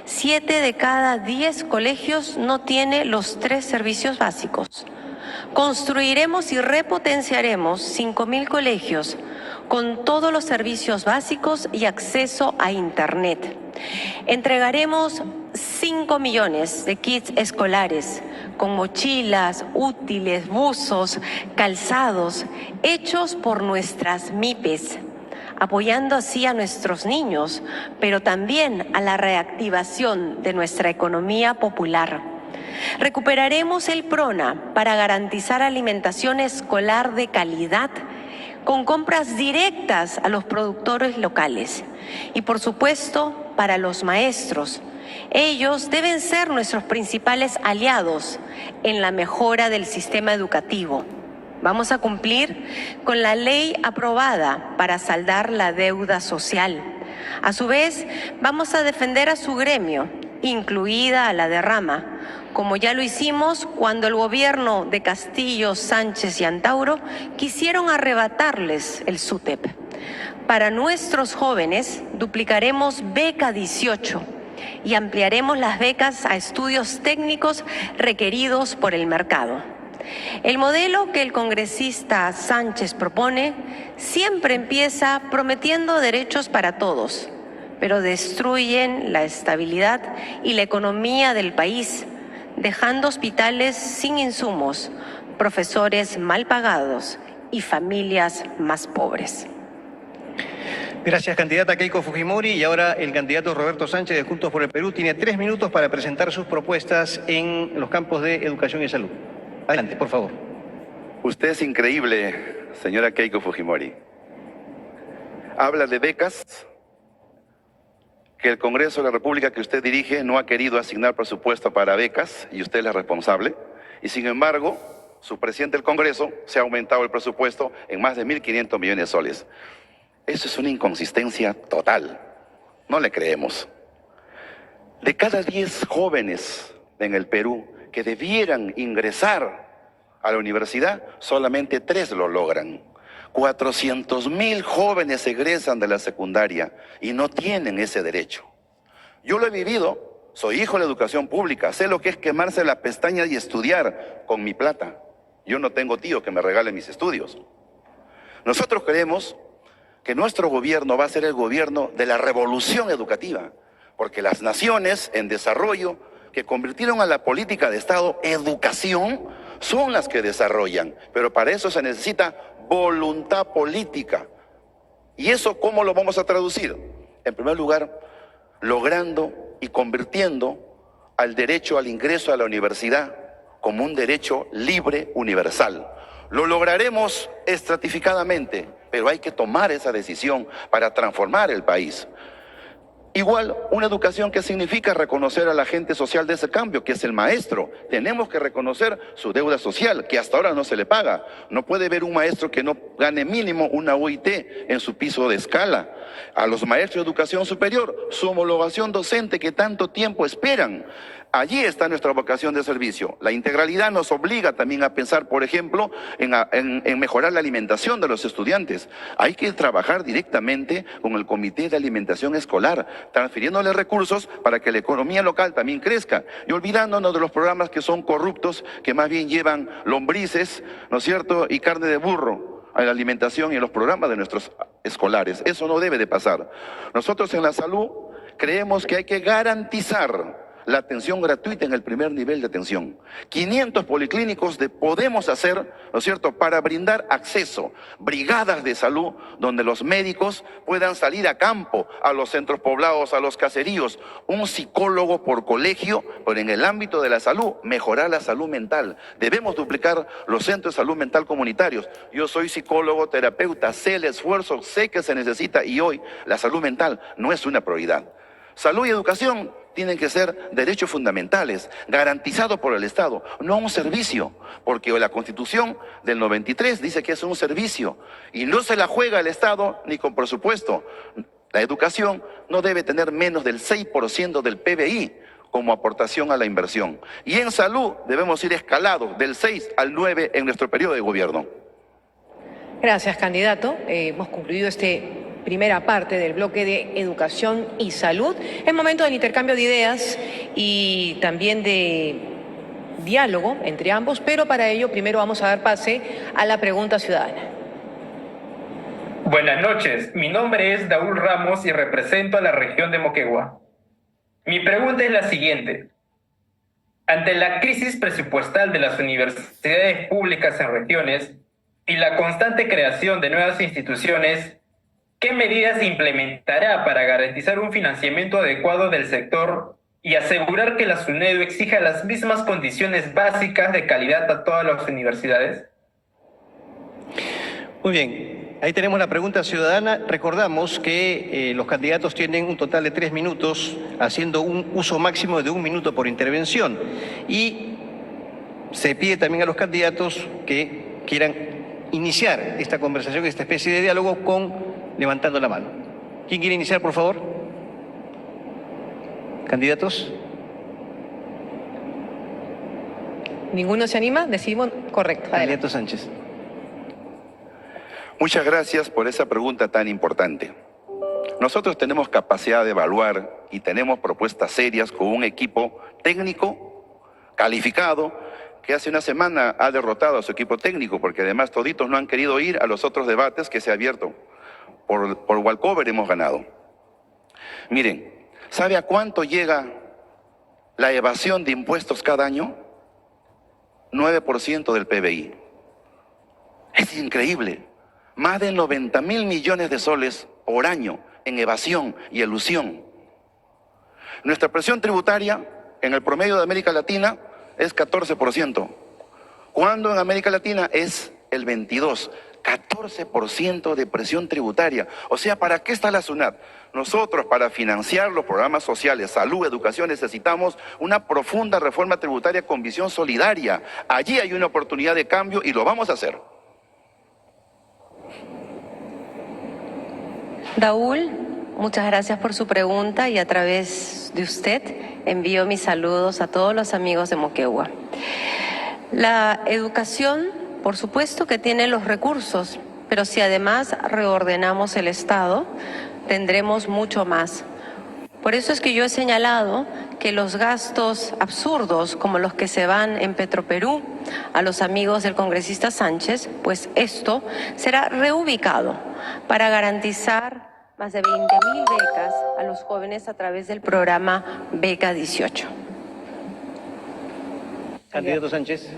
7 de cada 10 colegios no tiene los 3 servicios básicos. Construiremos y repotenciaremos 5.000 colegios con todos los servicios básicos y acceso a Internet. Entregaremos 5 millones de kits escolares con mochilas, útiles, buzos, calzados, hechos por nuestras MIPES, apoyando así a nuestros niños, pero también a la reactivación de nuestra economía popular. Recuperaremos el PRONA para garantizar alimentación escolar de calidad, con compras directas a los productores locales. Y por supuesto, para los maestros. Ellos deben ser nuestros principales aliados en la mejora del sistema educativo. Vamos a cumplir con la ley aprobada para saldar la deuda social. A su vez, vamos a defender a su gremio, incluida a la derrama, como ya lo hicimos cuando el gobierno de Castillo, Sánchez y Antauro quisieron arrebatarles el SUTEP. Para nuestros jóvenes, duplicaremos Beca 18 y ampliaremos las becas a estudios técnicos requeridos por el mercado. El modelo que el congresista Sánchez propone siempre empieza prometiendo derechos para todos, pero destruyen la estabilidad y la economía del país, dejando hospitales sin insumos, profesores mal pagados y familias más pobres. Gracias, candidata Keiko Fujimori. Y ahora el candidato Roberto Sánchez de Juntos por el Perú tiene 3 minutos para presentar sus propuestas en los campos de educación y salud. Adelante, por favor. Usted es increíble, señora Keiko Fujimori. Habla de becas, que el Congreso de la República que usted dirige no ha querido asignar presupuesto para becas y usted es la responsable. Y sin embargo, su presidente del Congreso se ha aumentado el presupuesto en más de 1.500 millones de soles. Eso es una inconsistencia total. No le creemos. De cada 10 jóvenes en el Perú que debieran ingresar a la universidad, solamente 3 lo logran. 400.000 jóvenes egresan de la secundaria y no tienen ese derecho. Yo lo he vivido, soy hijo de la educación pública, sé lo que es quemarse las pestañas y estudiar con mi plata. Yo no tengo tío que me regale mis estudios. Nosotros creemos que nuestro gobierno va a ser el gobierno de la revolución educativa, porque las naciones en desarrollo que convirtieron a la política de Estado educación son las que desarrollan, pero para eso se necesita voluntad política. ¿Y eso cómo lo vamos a traducir? En primer lugar, logrando y convirtiendo al derecho al ingreso a la universidad como un derecho libre universal. Lo lograremos estratificadamente, pero hay que tomar esa decisión para transformar el país. Igual, una educación que significa reconocer al agente social de ese cambio, que es el maestro. Tenemos que reconocer su deuda social, que hasta ahora no se le paga. No puede haber un maestro que no gane mínimo una UIT en su piso de escala. A los maestros de educación superior, su homologación docente que tanto tiempo esperan. Allí está nuestra vocación de servicio. La integralidad nos obliga también a pensar, por ejemplo, en mejorar la alimentación de los estudiantes. Hay que trabajar directamente con el Comité de Alimentación Escolar, transfiriéndole recursos para que la economía local también crezca y olvidándonos de los programas que son corruptos, que más bien llevan lombrices, ¿no es cierto?, y carne de burro a la alimentación y a los programas de nuestros escolares. Eso no debe de pasar. Nosotros en la salud creemos que hay que garantizar la atención gratuita en el primer nivel de atención. 500 policlínicos podemos hacer, ¿no es cierto?, para brindar acceso, brigadas de salud donde los médicos puedan salir a campo, a los centros poblados, a los caseríos, un psicólogo por colegio, pero en el ámbito de la salud, mejorar la salud mental. Debemos duplicar los centros de salud mental comunitarios. Yo soy psicólogo, terapeuta, sé el esfuerzo, sé que se necesita y hoy la salud mental no es una prioridad. Salud y educación tienen que ser derechos fundamentales, garantizados por el Estado, no un servicio, porque la Constitución del 93 dice que es un servicio y no se la juega el Estado ni con presupuesto. La educación no debe tener menos del 6% del PBI como aportación a la inversión. Y en salud debemos ir escalados del 6 al 9 en nuestro periodo de gobierno. Gracias, candidato. Hemos concluido primera parte del bloque de educación y salud. Es momento del intercambio de ideas y también de diálogo entre ambos, pero para ello primero vamos a dar pase a la pregunta ciudadana. Buenas noches, mi nombre es Daúl Ramos y represento a la región de Moquegua. Mi pregunta es la siguiente. Ante la crisis presupuestal de las universidades públicas en regiones y la constante creación de nuevas instituciones, ¿qué medidas implementará para garantizar un financiamiento adecuado del sector y asegurar que la SUNEDU exija las mismas condiciones básicas de calidad a todas las universidades? Muy bien, ahí tenemos la pregunta ciudadana. Recordamos que los candidatos tienen un total de 3 minutos, haciendo un uso máximo de 1 minuto por intervención. Y se pide también a los candidatos que quieran iniciar esta conversación, esta especie de diálogo levantando la mano. ¿Quién quiere iniciar, por favor? ¿Candidatos? ¿Ninguno se anima? Decidimos. Correcto. Adelante. Candidato Sánchez. Muchas gracias por esa pregunta tan importante. Nosotros tenemos capacidad de evaluar y tenemos propuestas serias con un equipo técnico, calificado, que hace una semana ha derrotado a su equipo técnico, porque además toditos no han querido ir a los otros debates que se ha abierto. Por walkover hemos ganado. Miren, ¿sabe a cuánto llega la evasión de impuestos cada año? 9% del PBI. Es increíble. Más de 90.000 millones de soles por año en evasión y elusión. Nuestra presión tributaria en el promedio de América Latina es 14%, cuando en América Latina es el 22%. 14% de presión tributaria. O sea, ¿para qué está la SUNAT? Nosotros, para financiar los programas sociales, salud, educación, necesitamos una profunda reforma tributaria con visión solidaria. Allí hay una oportunidad de cambio y lo vamos a hacer. Daúl, muchas gracias por su pregunta y a través de usted envío mis saludos a todos los amigos de Moquegua. La educación, por supuesto que tiene los recursos, pero si además reordenamos el Estado, tendremos mucho más. Por eso es que yo he señalado que los gastos absurdos, como los que se van en Petroperú a los amigos del congresista Sánchez, pues esto será reubicado para garantizar más de 20.000 becas a los jóvenes a través del programa Beca 18. Candidato Sánchez.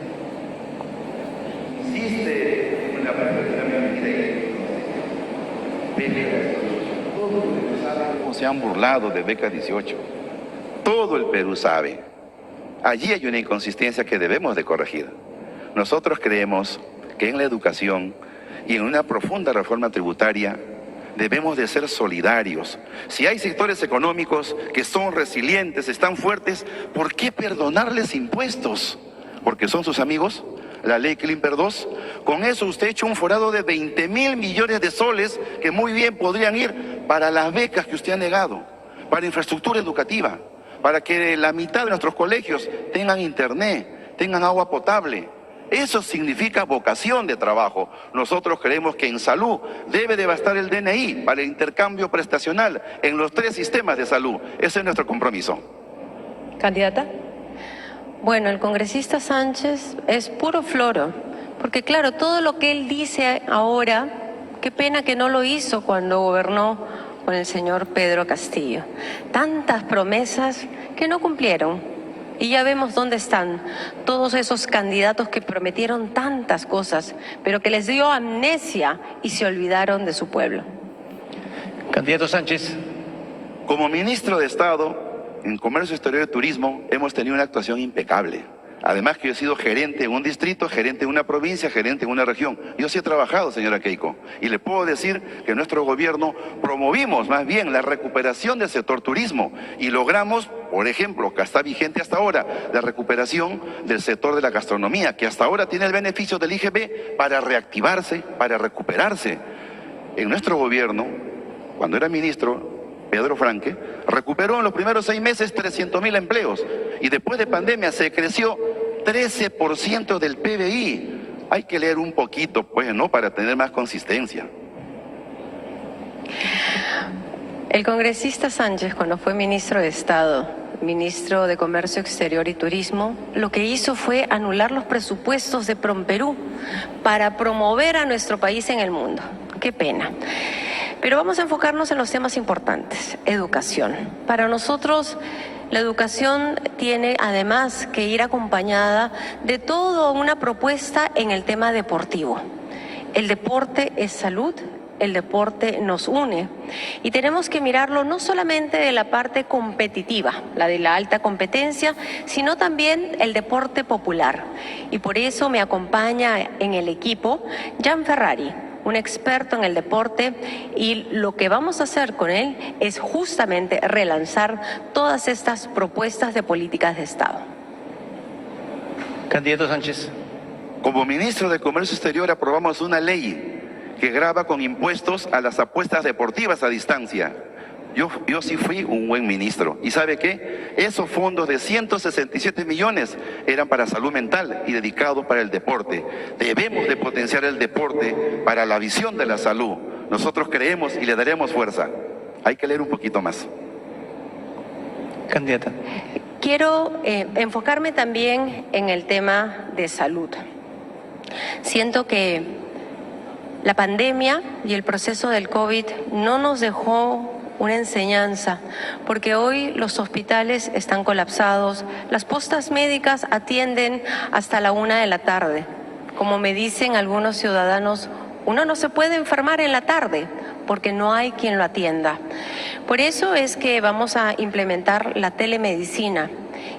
Existe una cómo se han burlado de Beca 18. Todo el Perú sabe. Allí hay una inconsistencia que debemos de corregir. Nosotros creemos que en la educación y en una profunda reforma tributaria debemos de ser solidarios. Si hay sectores económicos que son resilientes, están fuertes, ¿por qué perdonarles impuestos? ¿Porque son sus amigos? La ley Klimper 2, con eso usted ha hecho un forado de 20.000 millones de soles que muy bien podrían ir para las becas que usted ha negado, para infraestructura educativa, para que la mitad de nuestros colegios tengan internet, tengan agua potable. Eso significa vocación de trabajo. Nosotros creemos que en salud debe de bastar el DNI para el intercambio prestacional en los 3 sistemas de salud. Ese es nuestro compromiso. ¿Candidata? Bueno, el congresista Sánchez es puro floro, porque claro, todo lo que él dice ahora, qué pena que no lo hizo cuando gobernó con el señor Pedro Castillo. Tantas promesas que no cumplieron. Y ya vemos dónde están todos esos candidatos que prometieron tantas cosas, pero que les dio amnesia y se olvidaron de su pueblo. Candidato Sánchez. Como ministro de Estado en Comercio Exterior y Turismo hemos tenido una actuación impecable. Además que yo he sido gerente en un distrito, gerente en una provincia, gerente en una región. Yo sí he trabajado, señora Keiko, y le puedo decir que nuestro gobierno promovimos más bien la recuperación del sector turismo y logramos, por ejemplo, que está vigente hasta ahora, la recuperación del sector de la gastronomía, que hasta ahora tiene el beneficio del IGB para reactivarse, para recuperarse. En nuestro gobierno, cuando era ministro, Pedro Franque, recuperó en los primeros 6 meses 300.000 empleos y después de pandemia se creció 13% del PBI. Hay que leer un poquito, pues, ¿no?, para tener más consistencia. El congresista Sánchez, cuando fue ministro de Estado, ministro de Comercio Exterior y Turismo, lo que hizo fue anular los presupuestos de Promperú para promover a nuestro país en el mundo. Qué pena. Pero vamos a enfocarnos en los temas importantes. Educación. Para nosotros, la educación tiene además que ir acompañada de toda una propuesta en el tema deportivo. El deporte es salud, el deporte nos une y tenemos que mirarlo no solamente de la parte competitiva, la de la alta competencia, sino también el deporte popular. Y por eso me acompaña en el equipo Jan Ferrari, un experto en el deporte, y lo que vamos a hacer con él es justamente relanzar todas estas propuestas de políticas de Estado. Candidato Sánchez. Como ministro de Comercio Exterior aprobamos una ley que grava con impuestos a las apuestas deportivas a distancia. Yo sí fui un buen ministro. ¿Y sabe qué? Esos fondos de 167 millones eran para salud mental y dedicados para el deporte. Debemos de potenciar el deporte para la visión de la salud. Nosotros creemos y le daremos fuerza. Hay que leer un poquito más. Candidata. Quiero enfocarme también en el tema de salud. Siento que la pandemia y el proceso del COVID no nos dejó una enseñanza, porque hoy los hospitales están colapsados, las postas médicas atienden hasta la 1 de la tarde. Como me dicen algunos ciudadanos, uno no se puede enfermar en la tarde porque no hay quien lo atienda. Por eso es que vamos a implementar la telemedicina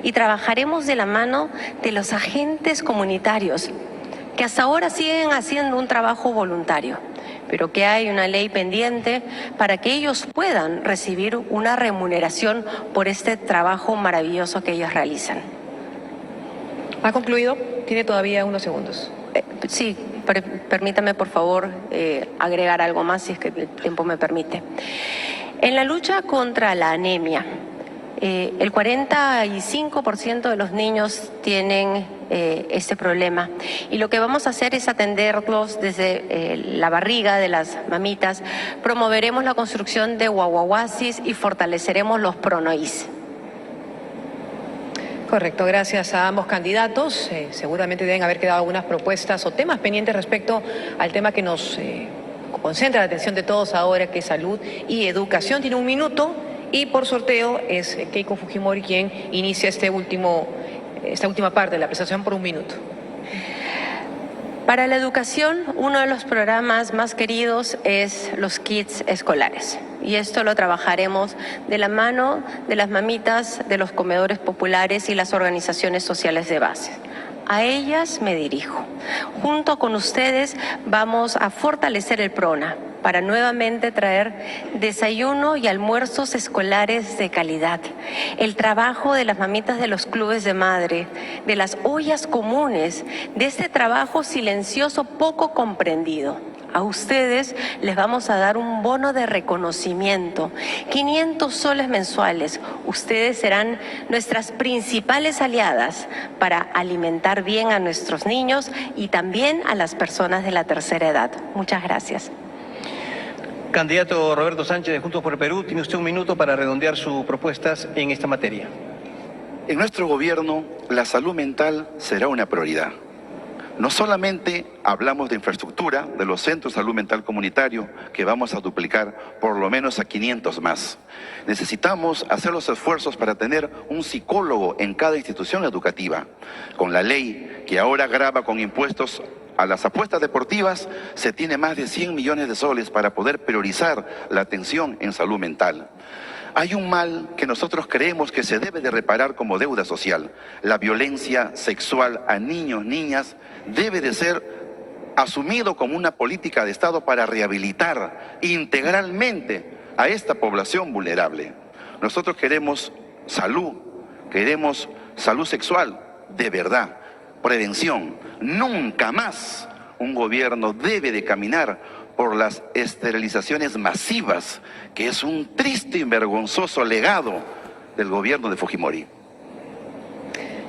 y trabajaremos de la mano de los agentes comunitarios, que hasta ahora siguen haciendo un trabajo voluntario, pero que hay una ley pendiente para que ellos puedan recibir una remuneración por este trabajo maravilloso que ellos realizan. ¿Ha concluido? Tiene todavía unos segundos. Sí, permítame por favor agregar algo más si es que el tiempo me permite. En la lucha contra la anemia, el 45% de los niños tienen este problema y lo que vamos a hacer es atenderlos desde la barriga de las mamitas. Promoveremos la construcción de guaguaguasis y fortaleceremos los pronoís. Correcto, gracias a ambos candidatos. Seguramente deben haber quedado algunas propuestas o temas pendientes respecto al tema que nos concentra la atención de todos ahora, que es salud y educación. Tiene un minuto y por sorteo es Keiko Fujimori quien inicia esta última parte de la presentación por un minuto. Para la educación, uno de los programas más queridos es los kits escolares. Y esto lo trabajaremos de la mano de las mamitas, de los comedores populares y las organizaciones sociales de base. A ellas me dirijo. Junto con ustedes vamos a fortalecer el PRONA para nuevamente traer desayuno y almuerzos escolares de calidad. El trabajo de las mamitas de los clubes de madre, de las ollas comunes, de este trabajo silencioso poco comprendido. A ustedes les vamos a dar un bono de reconocimiento, 500 soles mensuales. Ustedes serán nuestras principales aliadas para alimentar bien a nuestros niños y también a las personas de la tercera edad. Muchas gracias. Candidato Roberto Sánchez de Juntos por el Perú, tiene usted un minuto para redondear sus propuestas en esta materia. En nuestro gobierno, la salud mental será una prioridad. No solamente hablamos de infraestructura, de los centros de salud mental comunitario, que vamos a duplicar por lo menos a 500 más. Necesitamos hacer los esfuerzos para tener un psicólogo en cada institución educativa. Con la ley que ahora grava con impuestos a las apuestas deportivas, se tiene más de 100 millones de soles para poder priorizar la atención en salud mental. Hay un mal que nosotros creemos que se debe de reparar como deuda social. La violencia sexual a niños, niñas, debe de ser asumido como una política de Estado para rehabilitar integralmente a esta población vulnerable. Nosotros queremos salud sexual de verdad, prevención. Nunca más un gobierno debe de caminar por las esterilizaciones masivas, que es un triste y vergonzoso legado del gobierno de Fujimori.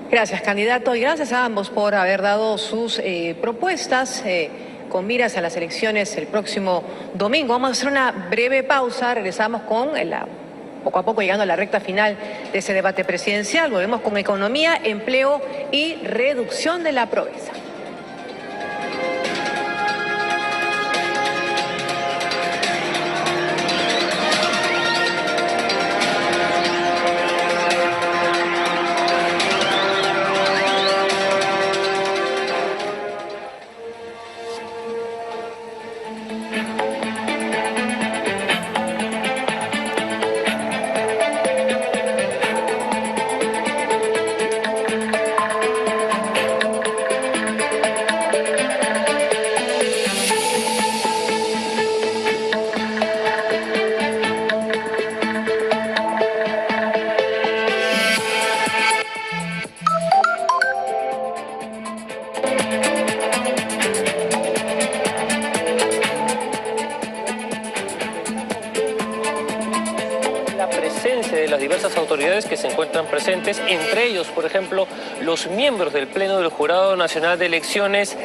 Gracias, candidato, y gracias a ambos por haber dado sus propuestas con miras a las elecciones el próximo domingo. Vamos a hacer una breve pausa, regresamos con poco a poco llegando a la recta final de ese debate presidencial. Volvemos con economía, empleo y reducción de la pobreza. De las diversas autoridades que se encuentran presentes, entre ellos, por ejemplo, los miembros del Pleno del Jurado Nacional de Elecciones,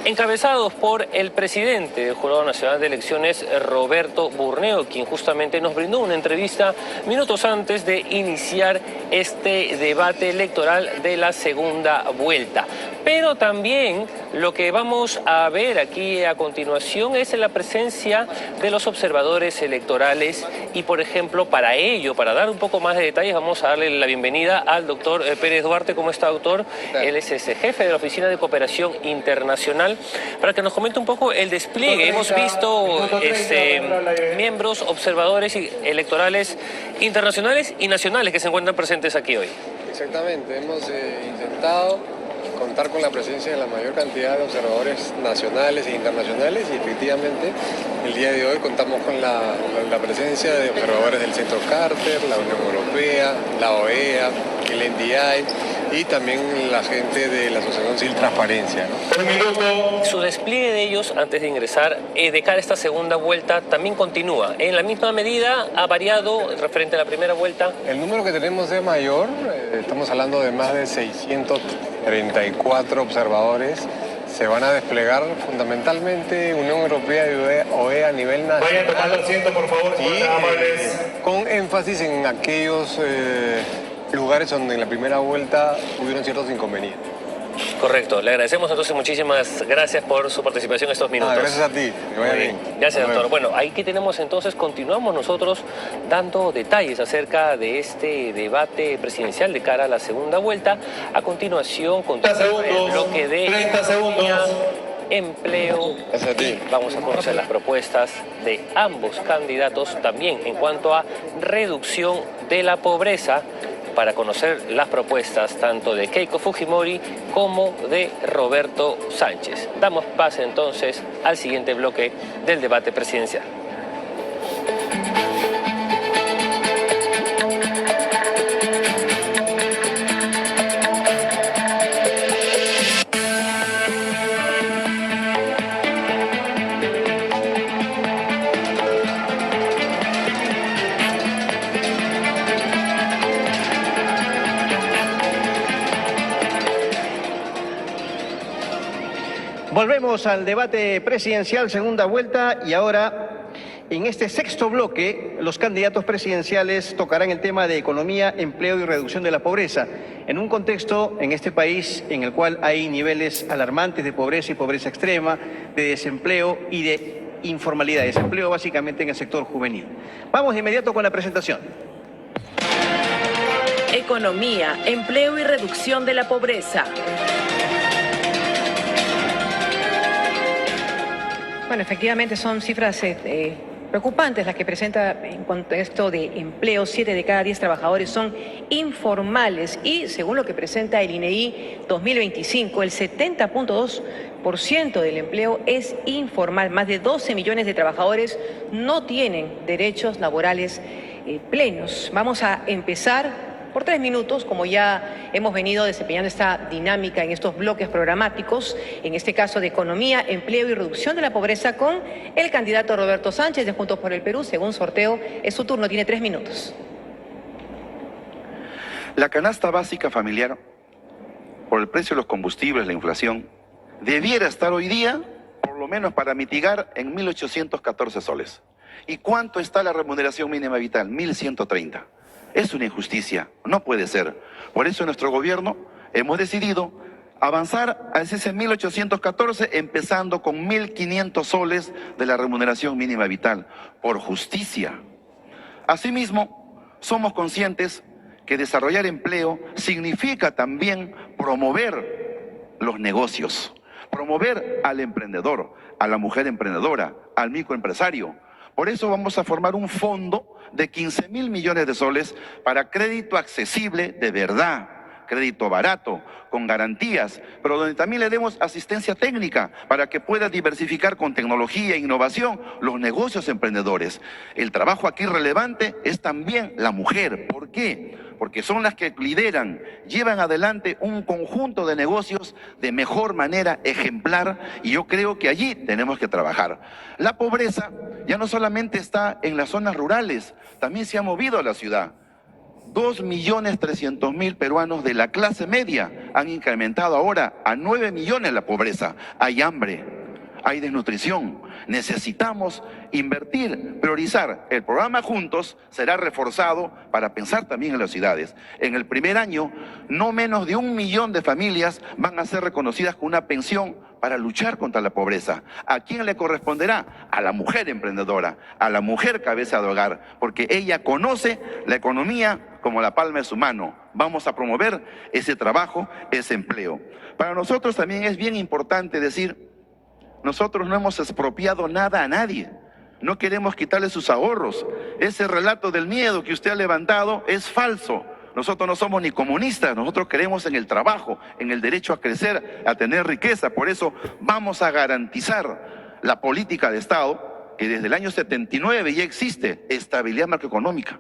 encabezados por el presidente del Jurado Nacional de Elecciones, Roberto Burneo, quien justamente nos brindó una entrevista minutos antes de iniciar este debate electoral de la segunda vuelta. Pero también lo que vamos a ver aquí a continuación es la presencia de los observadores electorales y, por ejemplo, para ello, para dar un poco más de detalles, vamos a darle la bienvenida al doctor Pérez Duarte. ¿Cómo está, doctor? Él es jefe de la Oficina de Cooperación Internacional, para que nos comente un poco el despliegue. Hemos visto miembros, observadores electorales internacionales y nacionales que se encuentran presentes aquí hoy. Exactamente, hemos intentado contar con la presencia de la mayor cantidad de observadores nacionales e internacionales y efectivamente el día de hoy contamos con la presencia de observadores del Centro Carter, la Unión Europea, la OEA, el NDI y también la gente de la Asociación Civil Transparencia, ¿no? Su despliegue de ellos antes de ingresar de cara a esta segunda vuelta también continúa. ¿En la misma medida ha variado referente a la primera vuelta? El número que tenemos es mayor, estamos hablando de más de 634 observadores. Se van a desplegar fundamentalmente Unión Europea y OEA a nivel nacional. Vayan tomando asiento, por favor, con énfasis en aquellos lugares donde en la primera vuelta hubieron ciertos inconvenientes. Correcto. Le agradecemos entonces muchísimas gracias por su participación estos minutos. Gracias a ti. Que vaya bien. Gracias, doctor. Bueno, ahí que tenemos entonces, continuamos nosotros dando detalles acerca de este debate presidencial de cara a la segunda vuelta. A continuación, continúa el bloque de 30 segundos. Empleo. Y vamos a conocer las propuestas de ambos candidatos también en cuanto a reducción de la pobreza, para conocer las propuestas tanto de Keiko Fujimori como de Roberto Sánchez. Damos paso entonces al siguiente bloque del debate presidencial. Volvemos al debate presidencial, segunda vuelta, y ahora, en este sexto bloque, los candidatos presidenciales tocarán el tema de economía, empleo y reducción de la pobreza, en un contexto en este país en el cual hay niveles alarmantes de pobreza y pobreza extrema, de desempleo y de informalidad, desempleo básicamente en el sector juvenil. Vamos de inmediato con la presentación. Economía, empleo y reducción de la pobreza. Bueno, efectivamente son cifras preocupantes las que presenta en contexto de empleo. 7 de cada 10 trabajadores son informales y, según lo que presenta el INEI 2025, el 70.2% del empleo es informal. Más de 12 millones de trabajadores no tienen derechos laborales plenos. Vamos a empezar por 3 minutos, como ya hemos venido desempeñando esta dinámica en estos bloques programáticos, en este caso de economía, empleo y reducción de la pobreza, con el candidato Roberto Sánchez de Juntos por el Perú. Según sorteo, es su turno, tiene 3 minutos. La canasta básica familiar, por el precio de los combustibles, la inflación, debiera estar hoy día, por lo menos para mitigar, en 1.814 soles. ¿Y cuánto está la remuneración mínima vital? 1.130. Es una injusticia, no puede ser. Por eso en nuestro gobierno hemos decidido avanzar a ese 1.814, empezando con 1.500 soles de la remuneración mínima vital, por justicia. Asimismo, somos conscientes que desarrollar empleo significa también promover los negocios, promover al emprendedor, a la mujer emprendedora, al microempresario. Por eso vamos a formar un fondo de 15.000 millones de soles para crédito accesible de verdad, crédito barato, con garantías, pero donde también le demos asistencia técnica para que pueda diversificar con tecnología e innovación los negocios emprendedores. El trabajo aquí relevante es también la mujer. ¿Por qué? Porque son las que lideran, llevan adelante un conjunto de negocios de mejor manera, ejemplar, y yo creo que allí tenemos que trabajar. La pobreza ya no solamente está en las zonas rurales, también se ha movido a la ciudad. 2.300.000 peruanos de la clase media han incrementado ahora a 9 millones la pobreza. Hay hambre, hay desnutrición. Necesitamos invertir, priorizar. El programa Juntos será reforzado para pensar también en las ciudades. En el primer año, no menos de 1 millón de familias van a ser reconocidas con una pensión para luchar contra la pobreza. ¿A quién le corresponderá? A la mujer emprendedora, a la mujer cabeza de hogar, porque ella conoce la economía como la palma de su mano. Vamos a promover ese trabajo, ese empleo. Para nosotros también es bien importante decir, nosotros no hemos expropiado nada a nadie. No queremos quitarle sus ahorros. Ese relato del miedo que usted ha levantado es falso. Nosotros no somos ni comunistas, nosotros creemos en el trabajo, en el derecho a crecer, a tener riqueza. Por eso vamos a garantizar la política de Estado, que desde el año 79 ya existe, estabilidad macroeconómica,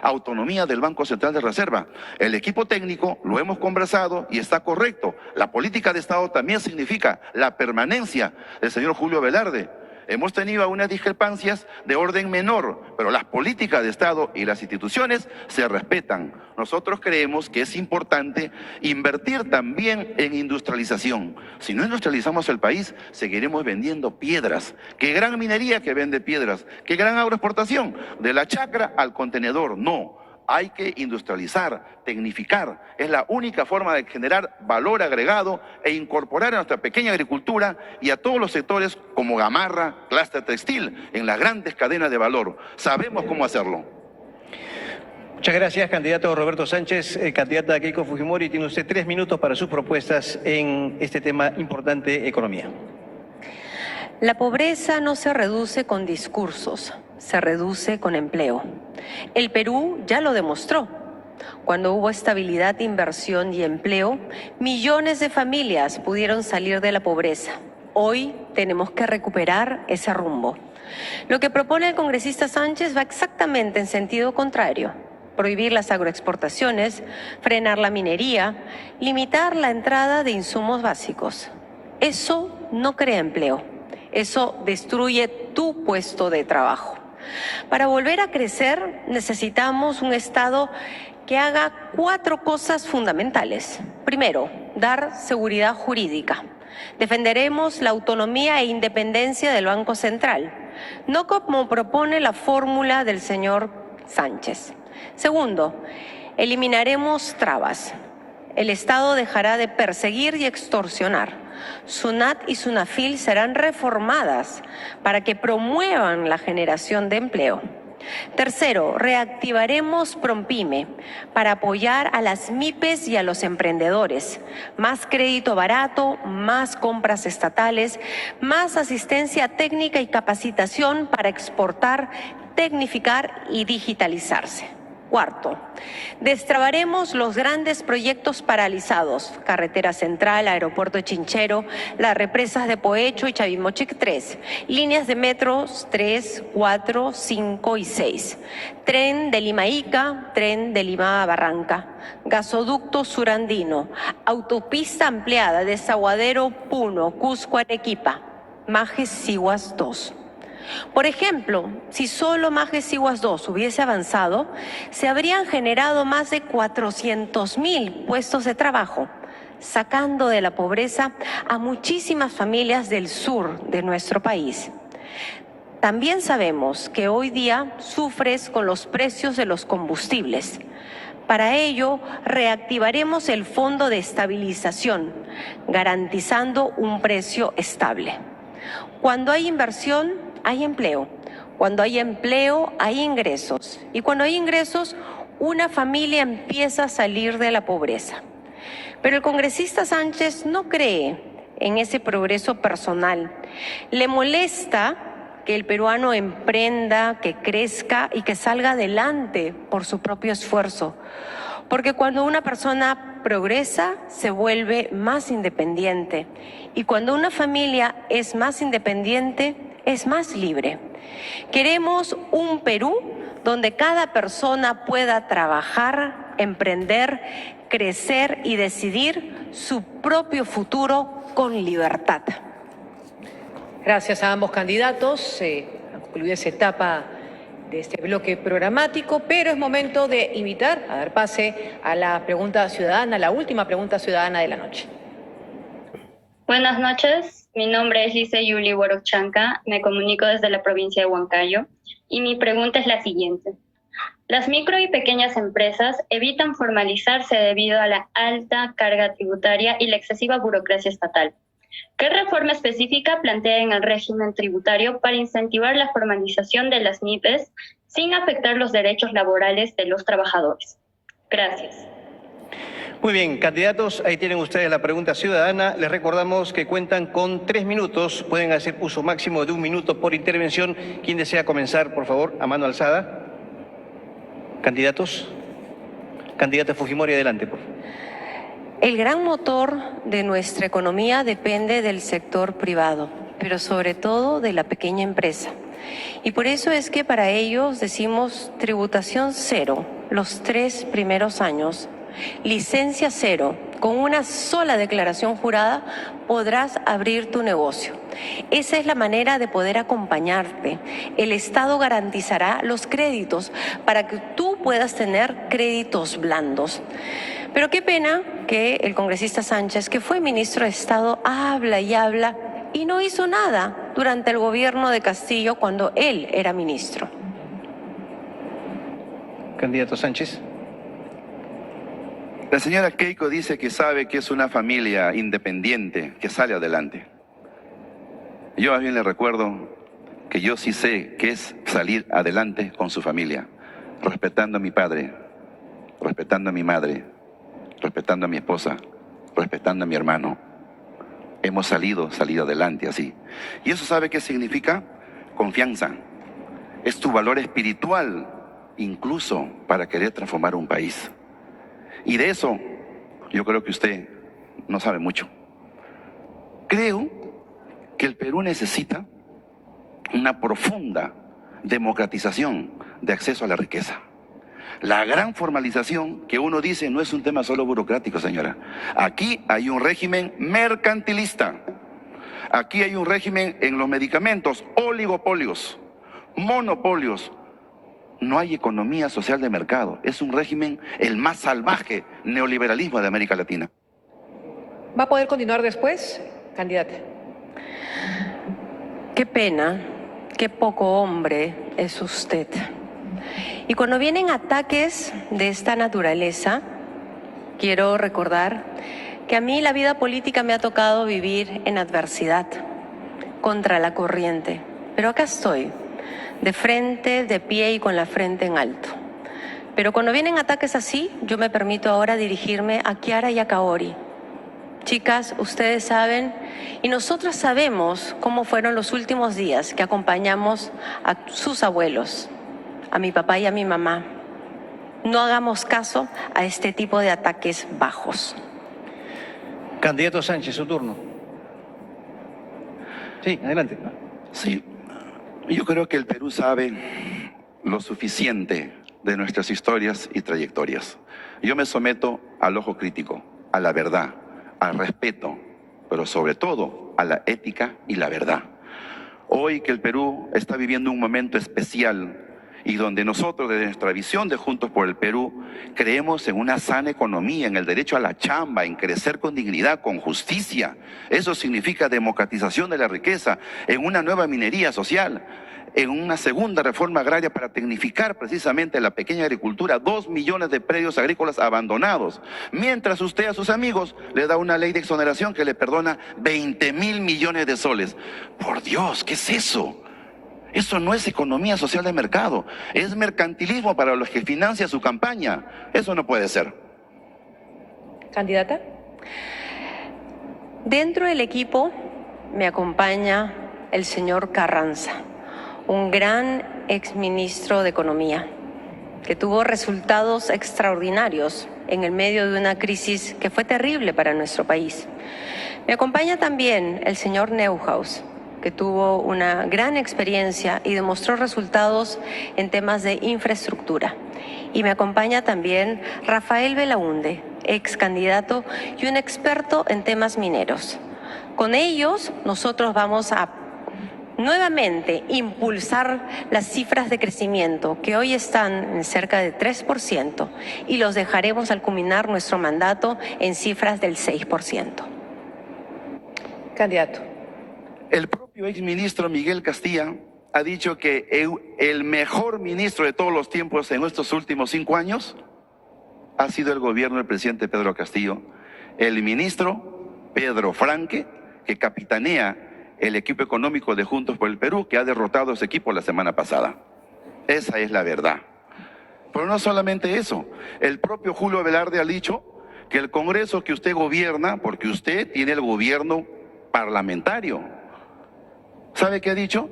autonomía del Banco Central de Reserva. El equipo técnico lo hemos conversado y está correcto. La política de Estado también significa la permanencia del señor Julio Velarde. Hemos tenido algunas discrepancias de orden menor, pero las políticas de Estado y las instituciones se respetan. Nosotros creemos que es importante invertir también en industrialización. Si no industrializamos el país, seguiremos vendiendo piedras. ¿Qué gran minería que vende piedras? ¿Qué gran agroexportación? De la chacra al contenedor. No. Hay que industrializar, tecnificar. Es la única forma de generar valor agregado e incorporar a nuestra pequeña agricultura y a todos los sectores como Gamarra, clúster textil, en las grandes cadenas de valor. Sabemos cómo hacerlo. Muchas gracias, candidato Roberto Sánchez. Candidata Keiko Fujimori, tiene usted 3 minutos para sus propuestas en este tema importante, economía. La pobreza no se reduce con discursos, se reduce con empleo. El Perú ya lo demostró. Cuando hubo estabilidad, inversión y empleo, millones de familias pudieron salir de la pobreza. Hoy tenemos que recuperar ese rumbo. Lo que propone el congresista Sánchez va exactamente en sentido contrario. Prohibir las agroexportaciones, frenar la minería, limitar la entrada de insumos básicos. Eso no crea empleo. Eso destruye tu puesto de trabajo. Para volver a crecer necesitamos un Estado que haga 4 cosas fundamentales. Primero, dar seguridad jurídica. Defenderemos la autonomía e independencia del Banco Central, no como propone la fórmula del señor Sánchez. Segundo, eliminaremos trabas. El Estado dejará de perseguir y extorsionar. SUNAT y SUNAFIL serán reformadas para que promuevan la generación de empleo. Tercero, reactivaremos PROMPYME para apoyar a las MIPES y a los emprendedores. Más crédito barato, más compras estatales, más asistencia técnica y capacitación para exportar, tecnificar y digitalizarse. Cuarto, destrabaremos los grandes proyectos paralizados, Carretera Central, Aeropuerto Chinchero, las represas de Pohecho y Chavimochic 3, líneas de metros 3, 4, 5 y 6, tren de Lima a Ica, tren de Lima a Barranca, gasoducto surandino, autopista ampliada de Desaguadero Puno, Cusco Arequipa, Majes Siguas 2. Por ejemplo, si solo Majes Siguas 2 hubiese avanzado, se habrían generado más de 400.000 puestos de trabajo, sacando de la pobreza a muchísimas familias del sur de nuestro país. También sabemos que hoy día sufres con los precios de los combustibles. Para ello, reactivaremos el Fondo de Estabilización, garantizando un precio estable. Cuando hay inversión, hay empleo. Cuando hay empleo, hay ingresos. Y cuando hay ingresos, una familia empieza a salir de la pobreza. Pero el congresista Sánchez no cree en ese progreso personal. Le molesta que el peruano emprenda, que crezca y que salga adelante por su propio esfuerzo. Porque cuando una persona progresa, se vuelve más independiente. Y cuando una familia es más independiente, es más libre. Queremos un Perú donde cada persona pueda trabajar, emprender, crecer y decidir su propio futuro con libertad. Gracias a ambos candidatos. Ha concluido esa etapa de este bloque programático, pero es momento de invitar a dar pase a la pregunta ciudadana, la última pregunta ciudadana de la noche. Buenas noches, mi nombre es Lice Yuli Borochanca, me comunico desde la provincia de Huancayo y mi pregunta es la siguiente. Las micro y pequeñas empresas evitan formalizarse debido a la alta carga tributaria y la excesiva burocracia estatal. ¿Qué reforma específica plantea en el régimen tributario para incentivar la formalización de las MIPES sin afectar los derechos laborales de los trabajadores? Gracias. Muy bien, candidatos, ahí tienen ustedes la pregunta ciudadana. Les recordamos que cuentan con 3 minutos. Pueden hacer uso máximo de 1 minuto por intervención. ¿Quién desea comenzar, por favor, a mano alzada? ¿Candidatos? Candidata Fujimori, adelante, por favor. El gran motor de nuestra economía depende del sector privado, pero sobre todo de la pequeña empresa. Y por eso es que para ellos decimos tributación cero los 3 primeros años, licencia cero. Con una sola declaración jurada podrás abrir tu negocio. Esa es la manera de poder acompañarte. El Estado garantizará los créditos para que tú puedas tener créditos blandos. Pero qué pena que el congresista Sánchez, que fue ministro de Estado, habla y no hizo nada durante el gobierno de Castillo cuando él era ministro. Candidato Sánchez. La señora Keiko dice que sabe que es una familia independiente, que sale adelante. Yo más bien le recuerdo que yo sí sé qué es salir adelante con su familia, respetando a mi padre, respetando a mi madre, respetando a mi esposa, respetando a mi hermano. Hemos salido adelante así. ¿Y eso sabe qué significa? Confianza. Es tu valor espiritual, incluso para querer transformar un país. Y de eso yo creo que usted no sabe mucho. Creo que el Perú necesita una profunda democratización de acceso a la riqueza. La gran formalización que uno dice no es un tema solo burocrático, señora. Aquí hay un régimen mercantilista. Aquí hay un régimen en los medicamentos, oligopolios, monopolios. No hay economía social de mercado. Es un régimen el más salvaje neoliberalismo de América Latina. ¿Va a poder continuar después, candidata? Qué pena, qué poco hombre es usted. Y cuando vienen ataques de esta naturaleza, quiero recordar que a mí la vida política me ha tocado vivir en adversidad, contra la corriente. Pero acá estoy, de frente, de pie y con la frente en alto. Pero cuando vienen ataques así, yo me permito ahora dirigirme a Kiara y a Kaori. Chicas, ustedes saben, y nosotras sabemos cómo fueron los últimos días que acompañamos a sus abuelos, a mi papá y a mi mamá. No hagamos caso a este tipo de ataques bajos. Candidato Sánchez, su turno. Sí, adelante. Sí, yo creo que el Perú sabe lo suficiente de nuestras historias y trayectorias. Yo me someto al ojo crítico, a la verdad, al respeto, pero sobre todo a la ética y la verdad. Hoy que el Perú está viviendo un momento especial y donde nosotros, desde nuestra visión de Juntos por el Perú, creemos en una sana economía, en el derecho a la chamba, en crecer con dignidad, con justicia. Eso significa democratización de la riqueza, en una nueva minería social, en una segunda reforma agraria para tecnificar precisamente la pequeña agricultura, 2 millones de predios agrícolas abandonados, mientras usted a sus amigos le da una ley de exoneración que le perdona 20.000 millones de soles. Por Dios, ¿qué es eso? Eso no es economía social de mercado, es mercantilismo para los que financia su campaña. Eso no puede ser. ¿Candidata? Dentro del equipo me acompaña el señor Carranza, un gran exministro de Economía, que tuvo resultados extraordinarios en el medio de una crisis que fue terrible para nuestro país. Me acompaña también el señor Neuhaus, que tuvo una gran experiencia y demostró resultados en temas de infraestructura. Y me acompaña también Rafael Belaunde, ex candidato y un experto en temas mineros. Con ellos nosotros vamos a nuevamente impulsar las cifras de crecimiento que hoy están en cerca de 3% y los dejaremos al culminar nuestro mandato en cifras del 6%. Candidato. El propio exministro Miguel Castilla ha dicho que el mejor ministro de todos los tiempos en estos últimos 5 años ha sido el gobierno del presidente Pedro Castillo, el ministro Pedro Franque, que capitanea el equipo económico de Juntos por el Perú, que ha derrotado a ese equipo la semana pasada. Esa es la verdad. Pero no solamente eso, el propio Julio Velarde ha dicho que el Congreso que usted gobierna, porque usted tiene el gobierno parlamentario. ¿Sabe qué ha dicho?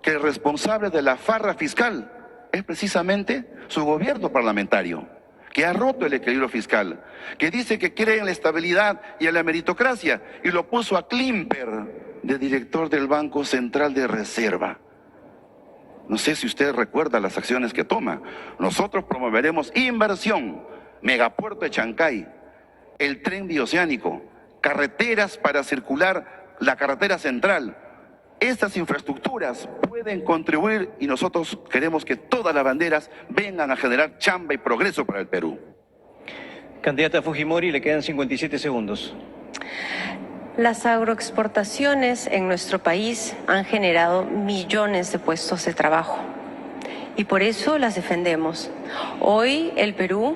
Que el responsable de la farra fiscal es precisamente su gobierno parlamentario, que ha roto el equilibrio fiscal, que dice que cree en la estabilidad y en la meritocracia, y lo puso a Klimper de director del Banco Central de Reserva. No sé si usted recuerda las acciones que toma. Nosotros promoveremos inversión, megapuerto de Chancay, el tren bioceánico, carreteras para circular la carretera central. Estas infraestructuras pueden contribuir y nosotros queremos que todas las banderas vengan a generar chamba y progreso para el Perú. Candidata Fujimori, le quedan 57 segundos. Las agroexportaciones en nuestro país han generado millones de puestos de trabajo y por eso las defendemos. Hoy el Perú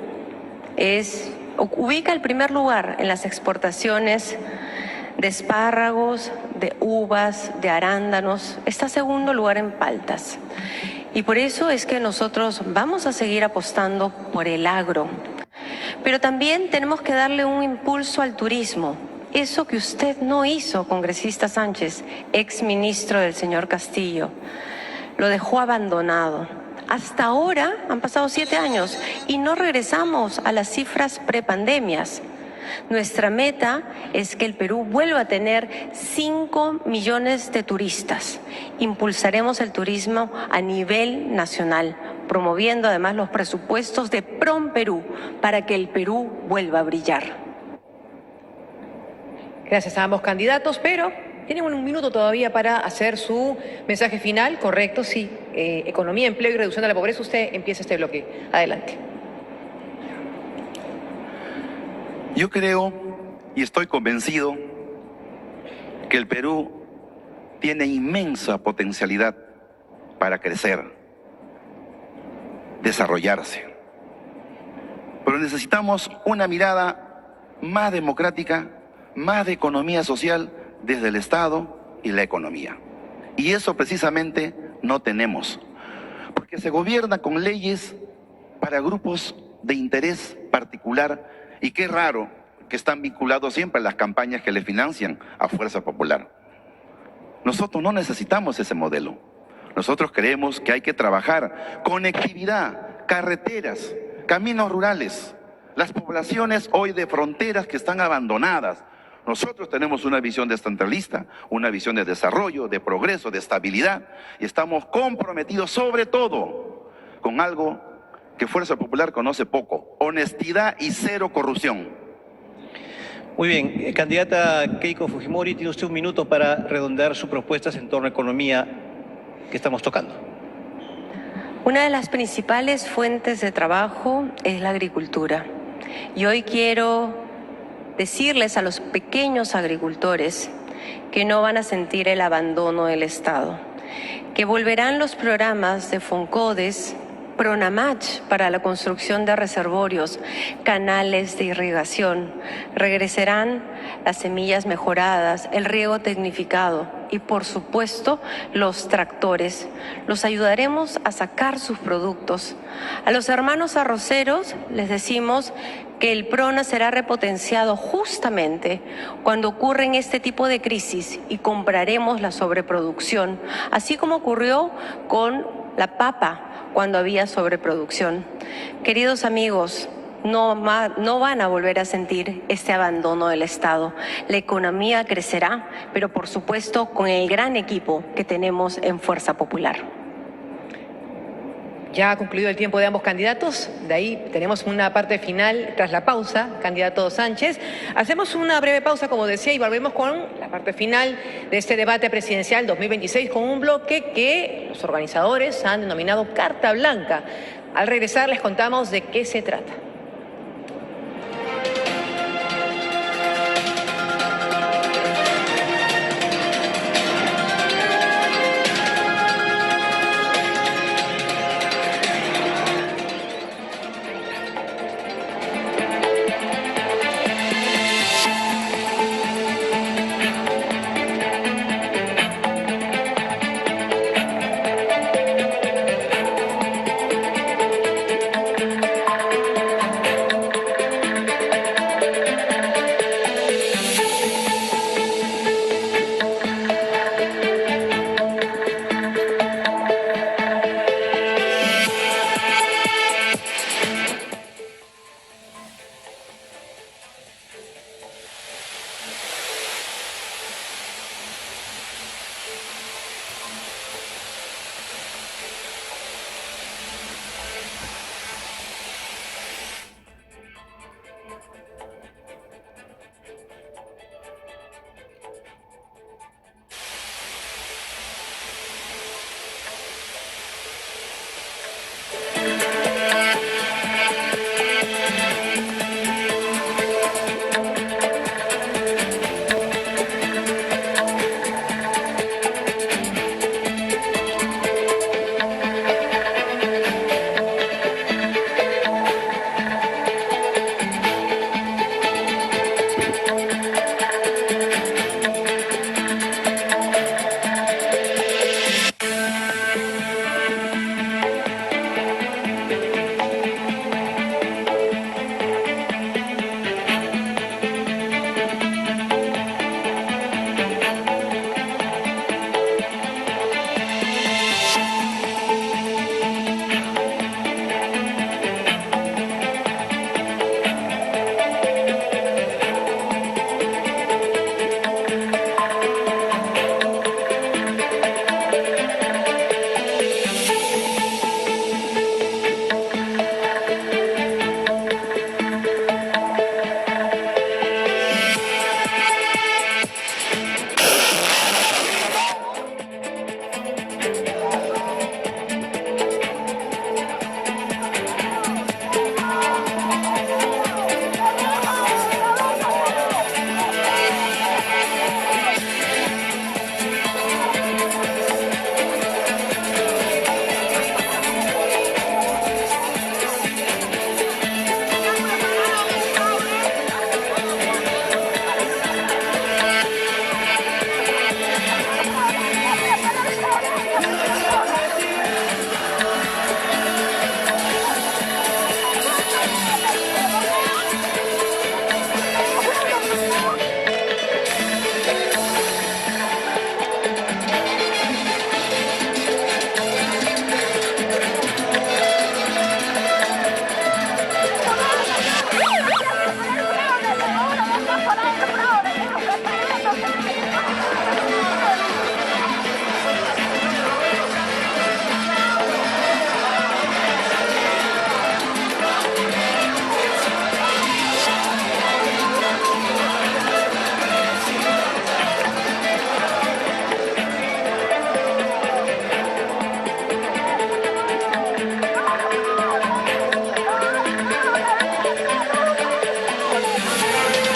ubica el primer lugar en las exportaciones de espárragos, de uvas, de arándanos, está segundo lugar en paltas. Y por eso es que nosotros vamos a seguir apostando por el agro. Pero también tenemos que darle un impulso al turismo. Eso que usted no hizo, congresista Sánchez, ex ministro del señor Castillo, lo dejó abandonado. Hasta ahora han pasado 7 años y no regresamos a las cifras prepandemias. Nuestra meta es que el Perú vuelva a tener 5 millones de turistas. Impulsaremos el turismo a nivel nacional, promoviendo además los presupuestos de PROMPERÚ para que el Perú vuelva a brillar. Gracias a ambos candidatos, pero tienen un minuto todavía para hacer su mensaje final. Correcto, sí. Economía, empleo y reducción de la pobreza. Usted empieza este bloque. Adelante. Yo creo y estoy convencido que el Perú tiene inmensa potencialidad para crecer, desarrollarse. Pero necesitamos una mirada más democrática, más de economía social desde el Estado y la economía. Y eso precisamente no tenemos, porque se gobierna con leyes para grupos de interés particular y qué raro que están vinculados siempre a las campañas que le financian a Fuerza Popular. Nosotros no necesitamos ese modelo. Nosotros creemos que hay que trabajar conectividad, carreteras, caminos rurales, las poblaciones hoy de fronteras que están abandonadas. Nosotros tenemos una visión descentralista, una visión de desarrollo, de progreso, de estabilidad, y estamos comprometidos sobre todo con algo que Fuerza Popular conoce poco: honestidad y cero corrupción. Muy bien, candidata Keiko Fujimori, tiene usted un minuto para redondear sus propuestas en torno a economía que estamos tocando. Una de las principales fuentes de trabajo es la agricultura. Y hoy quiero decirles a los pequeños agricultores que no van a sentir el abandono del Estado, que volverán los programas de FONCODES, PRONAMACH para la construcción de reservorios, canales de irrigación, regresarán las semillas mejoradas, el riego tecnificado y, por supuesto, los tractores. Los ayudaremos a sacar sus productos. A los hermanos arroceros les decimos que el PRONA será repotenciado justamente cuando ocurren este tipo de crisis y compraremos la sobreproducción, así como ocurrió con la papa cuando había sobreproducción. Queridos amigos, no van a volver a sentir este abandono del Estado. La economía crecerá, pero por supuesto con el gran equipo que tenemos en Fuerza Popular. Ya ha concluido el tiempo de ambos candidatos, de ahí tenemos una parte final tras la pausa, candidato Sánchez. Hacemos una breve pausa, como decía, y volvemos con la parte final de este debate presidencial 2026 con un bloque que los organizadores han denominado Carta Blanca. Al regresar les contamos de qué se trata.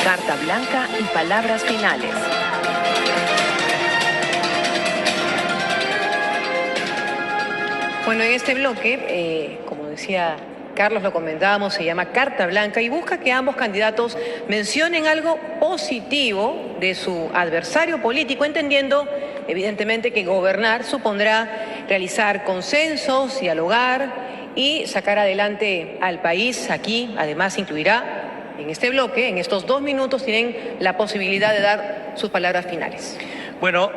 Carta Blanca y palabras finales. Bueno, en este bloque, como decía Carlos, lo comentábamos, se llama Carta Blanca y busca que ambos candidatos mencionen algo positivo de su adversario político, entendiendo evidentemente que gobernar supondrá realizar consensos, dialogar y sacar adelante al país. Aquí además incluirá en este bloque, en estos 2 minutos, tienen la posibilidad de dar sus palabras finales. Bueno,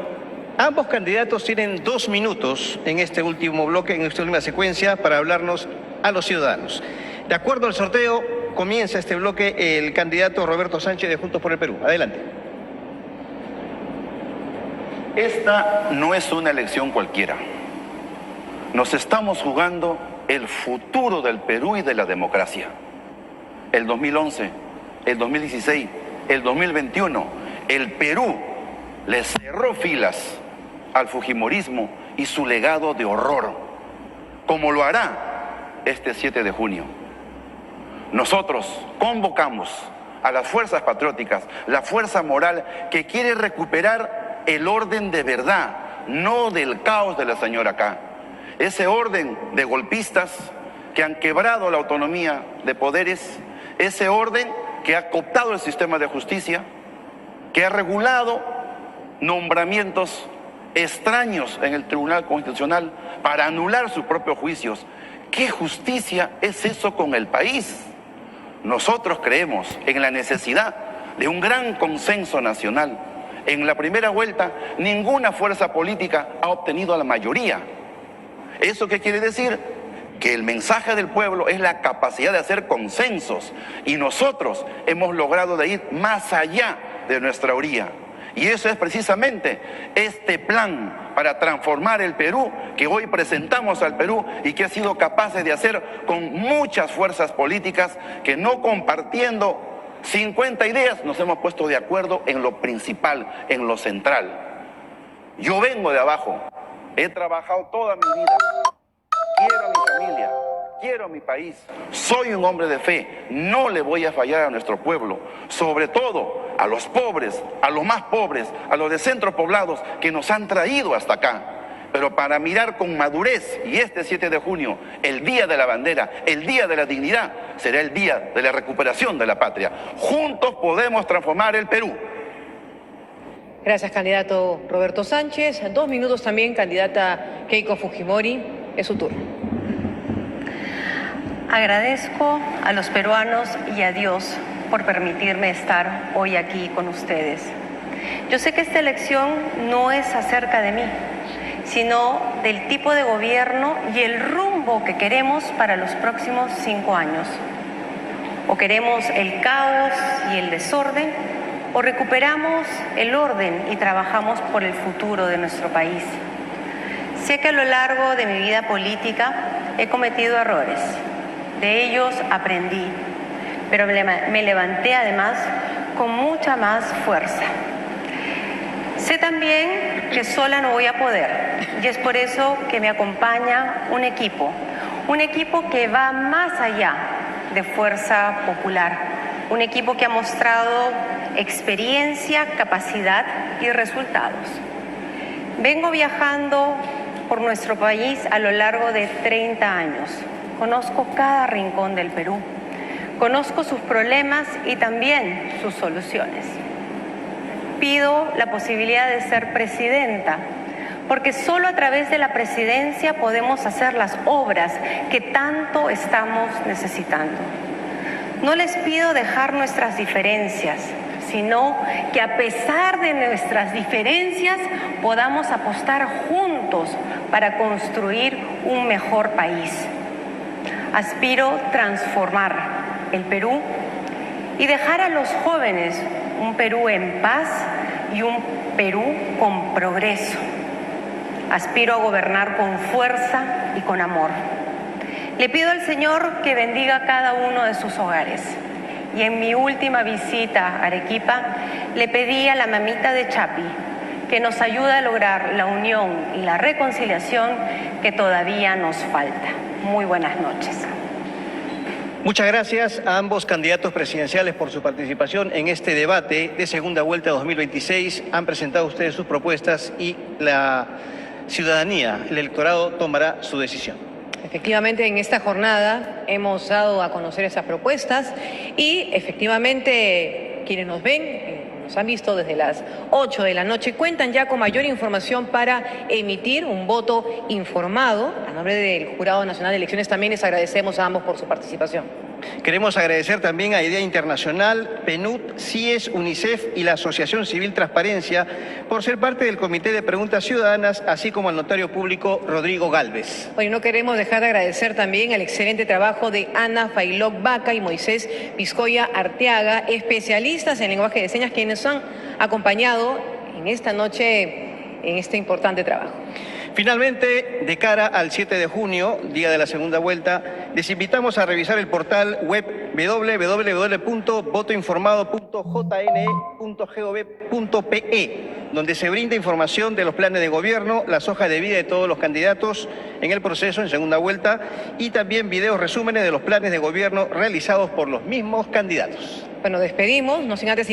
ambos candidatos tienen 2 minutos en este último bloque, en esta última secuencia, para hablarnos a los ciudadanos. De acuerdo al sorteo, comienza este bloque el candidato Roberto Sánchez de Juntos por el Perú. Adelante. Esta no es una elección cualquiera. Nos estamos jugando el futuro del Perú y de la democracia. El 2011, el 2016, el 2021, el Perú le cerró filas al fujimorismo y su legado de horror, como lo hará este 7 de junio. Nosotros convocamos a las fuerzas patrióticas, la fuerza moral que quiere recuperar el orden de verdad, no del caos de la señora K. Ese orden de golpistas que han quebrado la autonomía de poderes, ese orden que ha cooptado el sistema de justicia, que ha regulado nombramientos extraños en el Tribunal Constitucional para anular sus propios juicios. ¿Qué justicia es eso con el país? Nosotros creemos en la necesidad de un gran consenso nacional. En la primera vuelta, ninguna fuerza política ha obtenido la mayoría. ¿Eso qué quiere decir? Que el mensaje del pueblo es la capacidad de hacer consensos. Y nosotros hemos logrado de ir más allá de nuestra orilla. Y eso es precisamente este plan para transformar el Perú que hoy presentamos al Perú y que ha sido capaces de hacer con muchas fuerzas políticas que, no compartiendo 50 ideas, nos hemos puesto de acuerdo en lo principal, en lo central. Yo vengo de abajo, he trabajado toda mi vida, quiero a mi familia, quiero a mi país, soy un hombre de fe, no le voy a fallar a nuestro pueblo, sobre todo a los pobres, a los más pobres, a los de centros poblados que nos han traído hasta acá. Pero para mirar con madurez, y este 7 de junio, el Día de la Bandera, el Día de la Dignidad, será el día de la recuperación de la patria. Juntos podemos transformar el Perú. Gracias, candidato Roberto Sánchez. 2 minutos también, candidata Keiko Fujimori. Es su turno. Agradezco a los peruanos y a Dios por permitirme estar hoy aquí con ustedes. Yo sé que esta elección no es acerca de mí, sino del tipo de gobierno y el rumbo que queremos para los próximos 5 años. O queremos el caos y el desorden, o recuperamos el orden y trabajamos por el futuro de nuestro país. Sé que a lo largo de mi vida política he cometido errores. De ellos aprendí, pero me levanté además con mucha más fuerza. Sé también que sola no voy a poder, y es por eso que me acompaña un equipo que va más allá de fuerza popular, un equipo que ha mostrado experiencia, capacidad y resultados. Vengo viajando por nuestro país a lo largo de 30 años. Conozco cada rincón del Perú, conozco sus problemas y también sus soluciones. Pido la posibilidad de ser presidenta, porque solo a través de la presidencia podemos hacer las obras que tanto estamos necesitando. No les pido dejar nuestras diferencias, sino que a pesar de nuestras diferencias podamos apostar juntos para construir un mejor país. Aspiro transformar el Perú y dejar a los jóvenes un Perú en paz y un Perú con progreso. Aspiro a gobernar con fuerza y con amor. Le pido al Señor que bendiga cada uno de sus hogares. Y en mi última visita a Arequipa, le pedí a la mamita de Chapi que nos ayude a lograr la unión y la reconciliación que todavía nos falta. Muy buenas noches. Muchas gracias a ambos candidatos presidenciales por su participación en este debate de segunda vuelta 2026. Han presentado ustedes sus propuestas y la ciudadanía, el electorado, tomará su decisión. Efectivamente, en esta jornada hemos dado a conocer esas propuestas y efectivamente quienes nos ven, nos han visto desde las 8 de la noche, cuentan ya con mayor información para emitir un voto informado. A nombre del Jurado Nacional de Elecciones también les agradecemos a ambos por su participación. Queremos agradecer también a Idea Internacional, PNUD, CIES, UNICEF y la Asociación Civil Transparencia por ser parte del Comité de Preguntas Ciudadanas, así como al notario público Rodrigo Gálvez. Hoy no queremos dejar de agradecer también el excelente trabajo de Ana Failoc Vaca y Moisés Vizcoya Arteaga, especialistas en lenguaje de señas, quienes han acompañado en esta noche en este importante trabajo. Finalmente, de cara al 7 de junio, día de la segunda vuelta, les invitamos a revisar el portal web www.votoinformado.jne.gov.pe, donde se brinda información de los planes de gobierno, las hojas de vida de todos los candidatos en el proceso en segunda vuelta y también videos resúmenes de los planes de gobierno realizados por los mismos candidatos. Bueno, despedimos, no sin antes